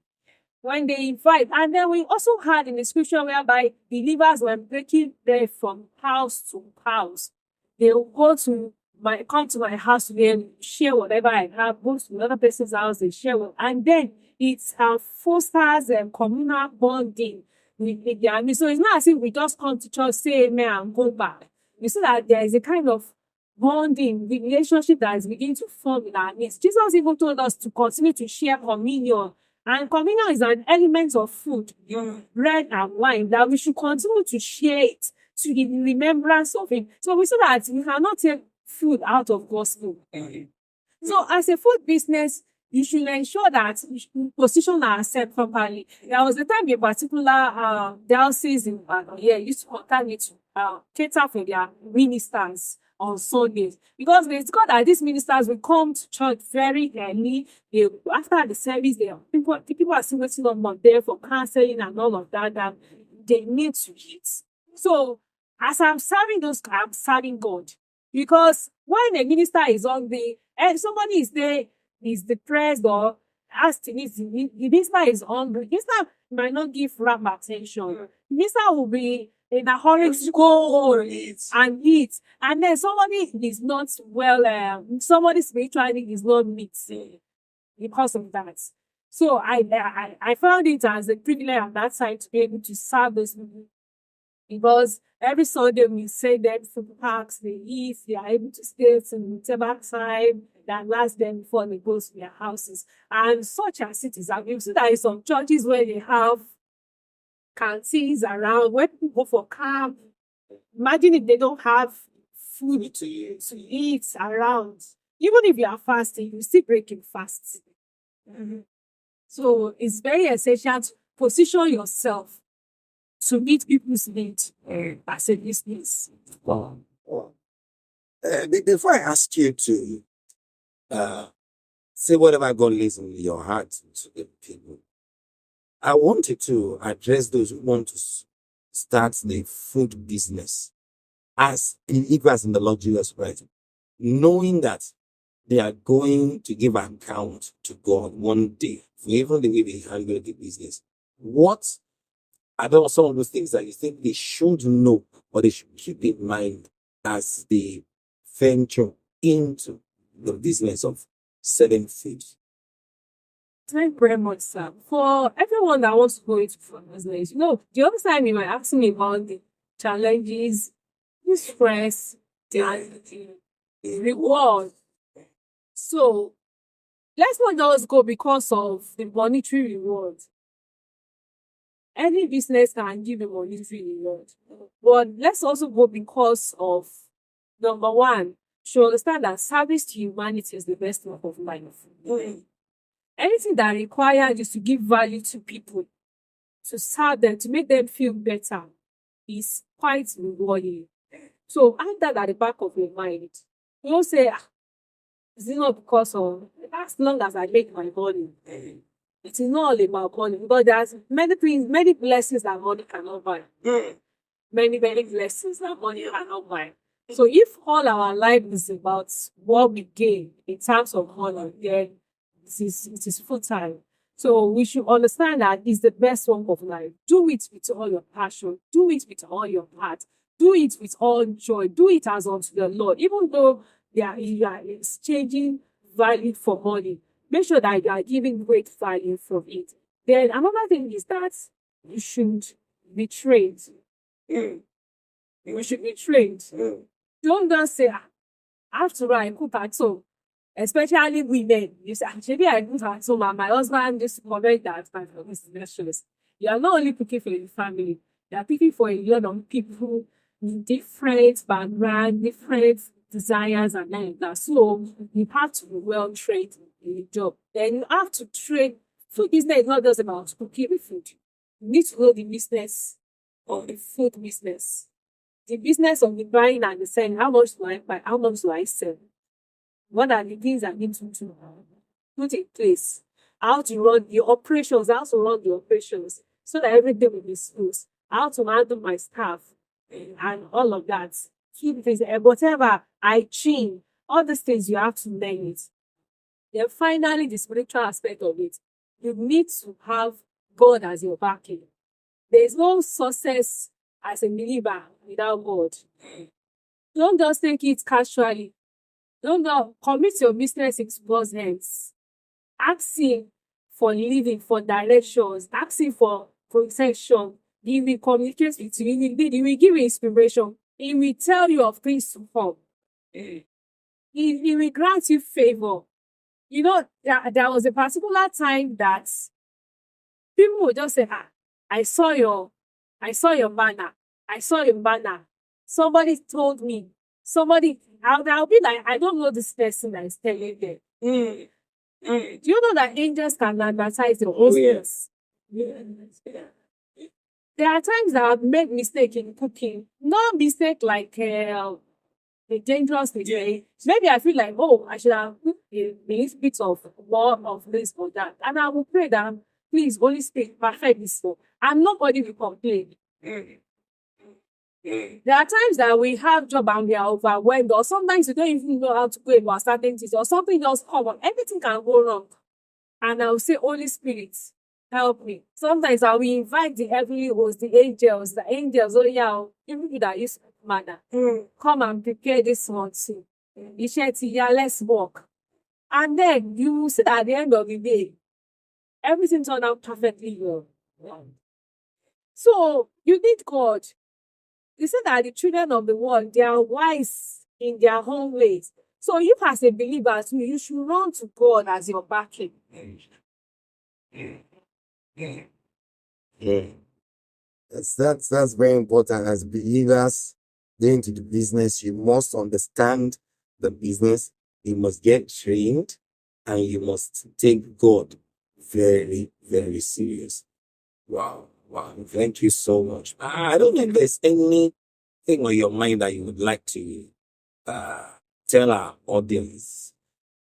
S3: When they invite, and then we also had in the scripture whereby believers were breaking bread from house to house. They will come to my house today, share whatever I have, go to another person's house, they share and then it fosters communal bonding with their family. So it's not as if we just come to church, say amen, and go back. You see that there is a kind of bonding, the relationship that is beginning to form in our midst. Jesus even told us to continue to share communion. And communion is an element of food, bread and wine, that we should continue to share it to the remembrance of Him. So we see that we cannot take food out of gospel. So as a food business, you should ensure that you position ourselves properly. There was a time a particular diocese in used to contact me to cater for their ministers on Sundays, because it's God that these ministers will come to church very early. After the service, people are still waiting on there for counseling and all of that they need to eat. So as I'm serving I'm serving God, because when a minister is hungry and somebody is there, is depressed or ask the minister is hungry. The minister might not give rap attention. The minister will be in a hurry to go and eat. And then somebody is not well, somebody spiritually is not meet because of that. So I found it as a privilege at that time to be able to serve those people. Because every Sunday we send them to the parks, they eat, they are able to stay till whatever time that lasts them before they go to their houses. And such as it is, you see that in some churches where they have canteens around, where people go for camp. Imagine if they don't have food to eat around. Even if you are fasting, you still breaking fast. Mm-hmm. So it's very essential to position yourself to meet people's needs as a business.
S4: Before I ask you to say whatever God lays in your heart to the people, I wanted to address those who want to start the food business as equals in the luxurious right, knowing that they are going to give an account to God one day for even the way they handle the business. What are some of those things that you think they should know or they should keep in mind as they venture into the business of selling food?
S3: Thank you very much, sir. For everyone that wants to go into food business, the other time you might ask me about the challenges, the stress, and the reward. So let's not just go because of the monetary reward. Any business can give a monetary reward. But let's also go because of, number one, to understand that service to humanity is the best work of life. Anything that requires you to give value to people, to serve them, to make them feel better, is quite rewarding. So add that at the back of your mind. You don't say, it's not because of, as long as I make my money. It is not all about money, because there's many things, many blessings that money cannot buy. Many blessings that money cannot buy. So if all our life is about what we gain in terms of money, then it is full time. So we should understand that it's the best work of life. Do it with all your passion. Do it with all your heart. Do it with all joy. Do it as unto the Lord. Even though you are exchanging value for money, make sure that you are giving great value from it. Then another thing is that you should be trained. You should be trained. Don't just say, after all, I cook at home. Especially women. You say, maybe I cook at home and my husband just comment that my is delicious. You are not only cooking for your family, you are cooking for a lot of people with different background, different desires and like that. So you have to be well trained in the job. Then you have to train. Food business is not just about cooking food. You need to know the business of the food business. The business of the buying and the selling. How much do I buy? How much do I sell? What are the things I need to put in place? How to run the operations, so that everything will be smooth. How to handle my staff and all of that. Keep things, whatever I train, all these things you have to learn it. Then finally, the spiritual aspect of it. You need to have God as your backing. There is no success as a believer without God. Don't just take it casually. Don't commit your business into God's hands. Ask Him for living, for directions. Ask Him for protection. He will communicate with you. He will give you inspiration. He will tell you of things to come. He will grant you favor. There was a particular time that people would just say, I saw your banner. I saw your banner. Somebody told me. I'll be like, I don't know this person that is telling them. Do you know that angels can advertise your own business? There are times that I've made mistake in cooking. Not mistake like the dangerous mistake. Maybe I feel like, I should have put a little bit of more of this or that. And I will pray that, please, Holy Spirit, perfect this one. And nobody will complain. There are times that we have job and we are overwhelmed, or sometimes you don't even know how to go about certain things, or something just come up. Everything can go wrong. and I'll say, Holy Spirit, help me. Sometimes I will invite the heavenly hosts, the angels, oh yeah, even that is manner. Come and prepare this one too. Yeah, let's walk. And then you will see that at the end of the day, everything turned out perfectly well. So you need God. You said that the children of the world, they are wise in their own ways. So you as a believer too, you should run to God as your backing.
S4: That's very important. As believers going into the business, you must understand the business, you must get trained, and you must take God very, very serious. Wow. Thank you so much. I don't know if there's anything on your mind that you would like to tell our audience.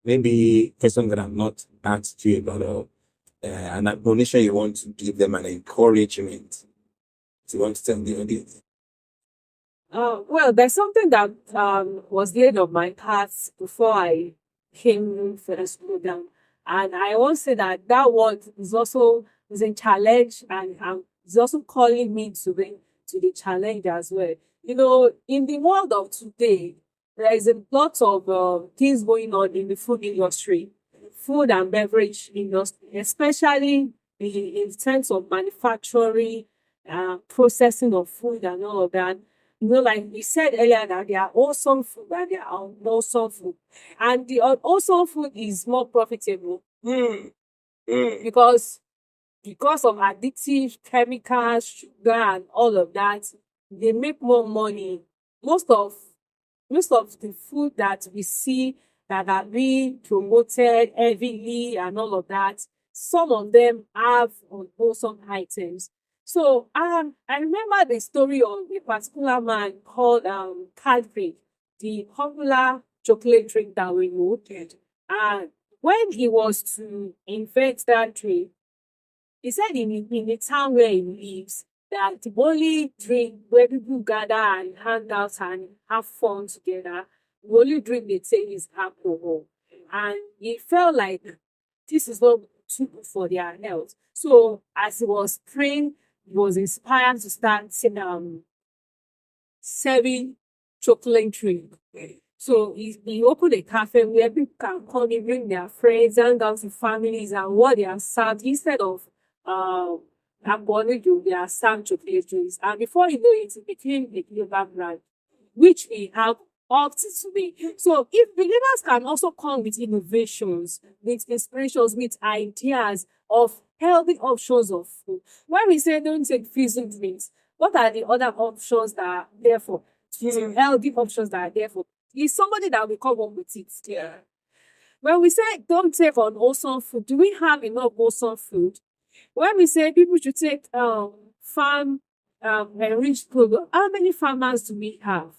S4: Maybe person that I've not asked you about, an admonition you want to give them, an encouragement you want to tell the audience.
S3: Well, there's something that was the end of my path before I came for this program. And I want to say that word is also a challenge, and it's also calling me to the challenge as well. You know, in the world of today, there is a lot of things going on in the food industry, food and beverage industry, especially in terms of manufacturing, processing of food and all of that. You know, like we said earlier, that there are awesome food and there are unwholesome food. And the unwholesome food is more profitable because of addictive chemicals, sugar, and all of that. They make more money. Most of the food that we see that are being promoted heavily and all of that, some of them have unwholesome items. So I remember the story of a particular man called Cadbury, the popular chocolate drink that we know. And when he was to invent that drink, he said in the town where he lives, that the only drink where people gather and hang out and have fun together, the only drink they take is alcohol. And he felt like this is not too good for their health. So as he was praying, he was inspired to start serving chocolate drink. So he opened a cafe where people can come and bring their friends, hang out with families, and what they are served instead of they are served chocolate drinks. And before you know it, it became a global brand, which we have up to today. So if believers can also come with innovations, with inspirations, with ideas of healthy options of food. When we say don't take fizzy drinks, what are the other options that are there for? Healthy options that are there for? Is somebody that will come up with it. Yeah. When we say don't take unwholesome food, do we have enough wholesome food? When we say people should take farm enriched food, how many farmers do we have?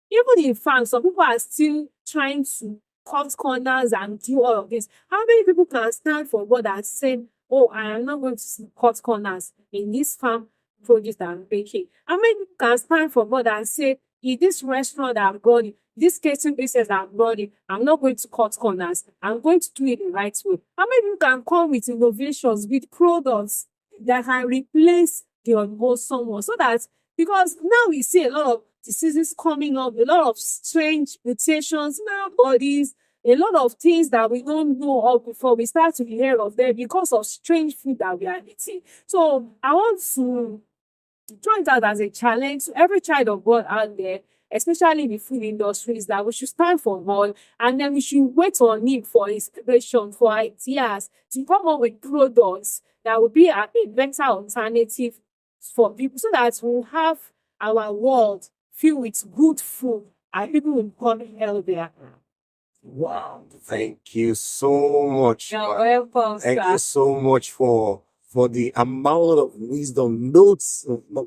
S3: Even in farms, some people are still trying to cut corners and do all of this. How many people can stand for God and say, oh, I am not going to cut corners in this farm produce that I'm baking? How many people can stand for God and say, in this restaurant that I'm going, this catering business that I'm running, I'm not going to cut corners. I'm going to do it the right way. How many people can come with innovations, with products that can replace the unwholesome one? So that, because now we see a lot of diseases coming up, a lot of strange mutations in our bodies, a lot of things that we don't know of before we start to hear of them because of strange food that we are eating. So I want to join that as a challenge to every child of God out there, especially in the food industries, that we should stand for God, and then we should wait on Him for inspiration, for ideas, to come up with products that will be a better alternative for people, so that we'll have our world filled with good food and people will become healthier.
S4: Wow. Thank you so much.
S3: You're welcome,
S4: Thank you so much for the amount of wisdom,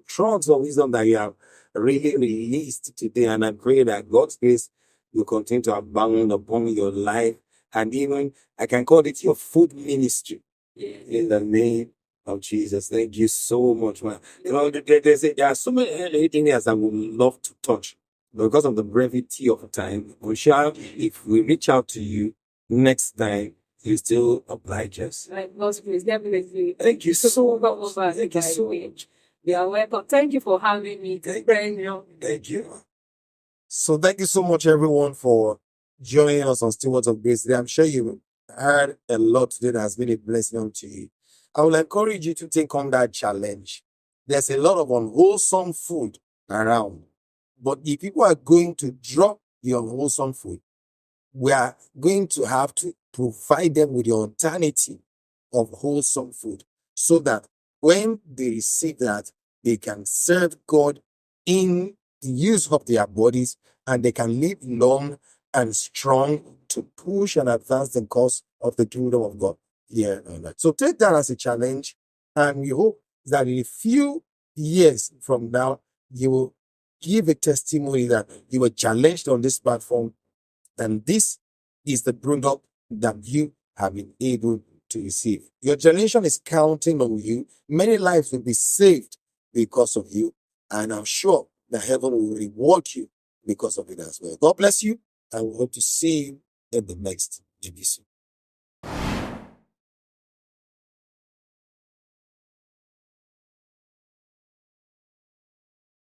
S4: trunks of wisdom that you have really released today. And I pray that God's grace will continue to abound upon your life. And even, I can call it your food ministry. In the name of Jesus. Thank you so much, man. You know, there are so many things I would love to touch. Because of the brevity of time, if we reach out to you next time, You still oblige us.
S3: Like God's grace, definitely.
S4: Thank you so much.
S3: Thank you so much. You are welcome. Thank you for having me.
S4: Thank you. So thank you so much, everyone, for joining us on Stewards of Grace today. I'm sure you heard a lot today that has been a blessing unto you. I will encourage you to take on that challenge. There's a lot of unwholesome food around. But if people are going to drop the unwholesome food, we are going to have to provide them with the alternative of wholesome food so that when they receive that, they can serve God in the use of their bodies and they can live long and strong to push and advance the cause of the kingdom of God here on earth. So take that as a challenge, and we hope that in a few years from now, you will give a testimony that you were challenged on this platform, and this is the product that you have been able to receive. Your generation is counting on you. Many lives will be saved because of you, and I'm sure that heaven will reward you because of it as well. God bless you, and we hope to see you in the next episode.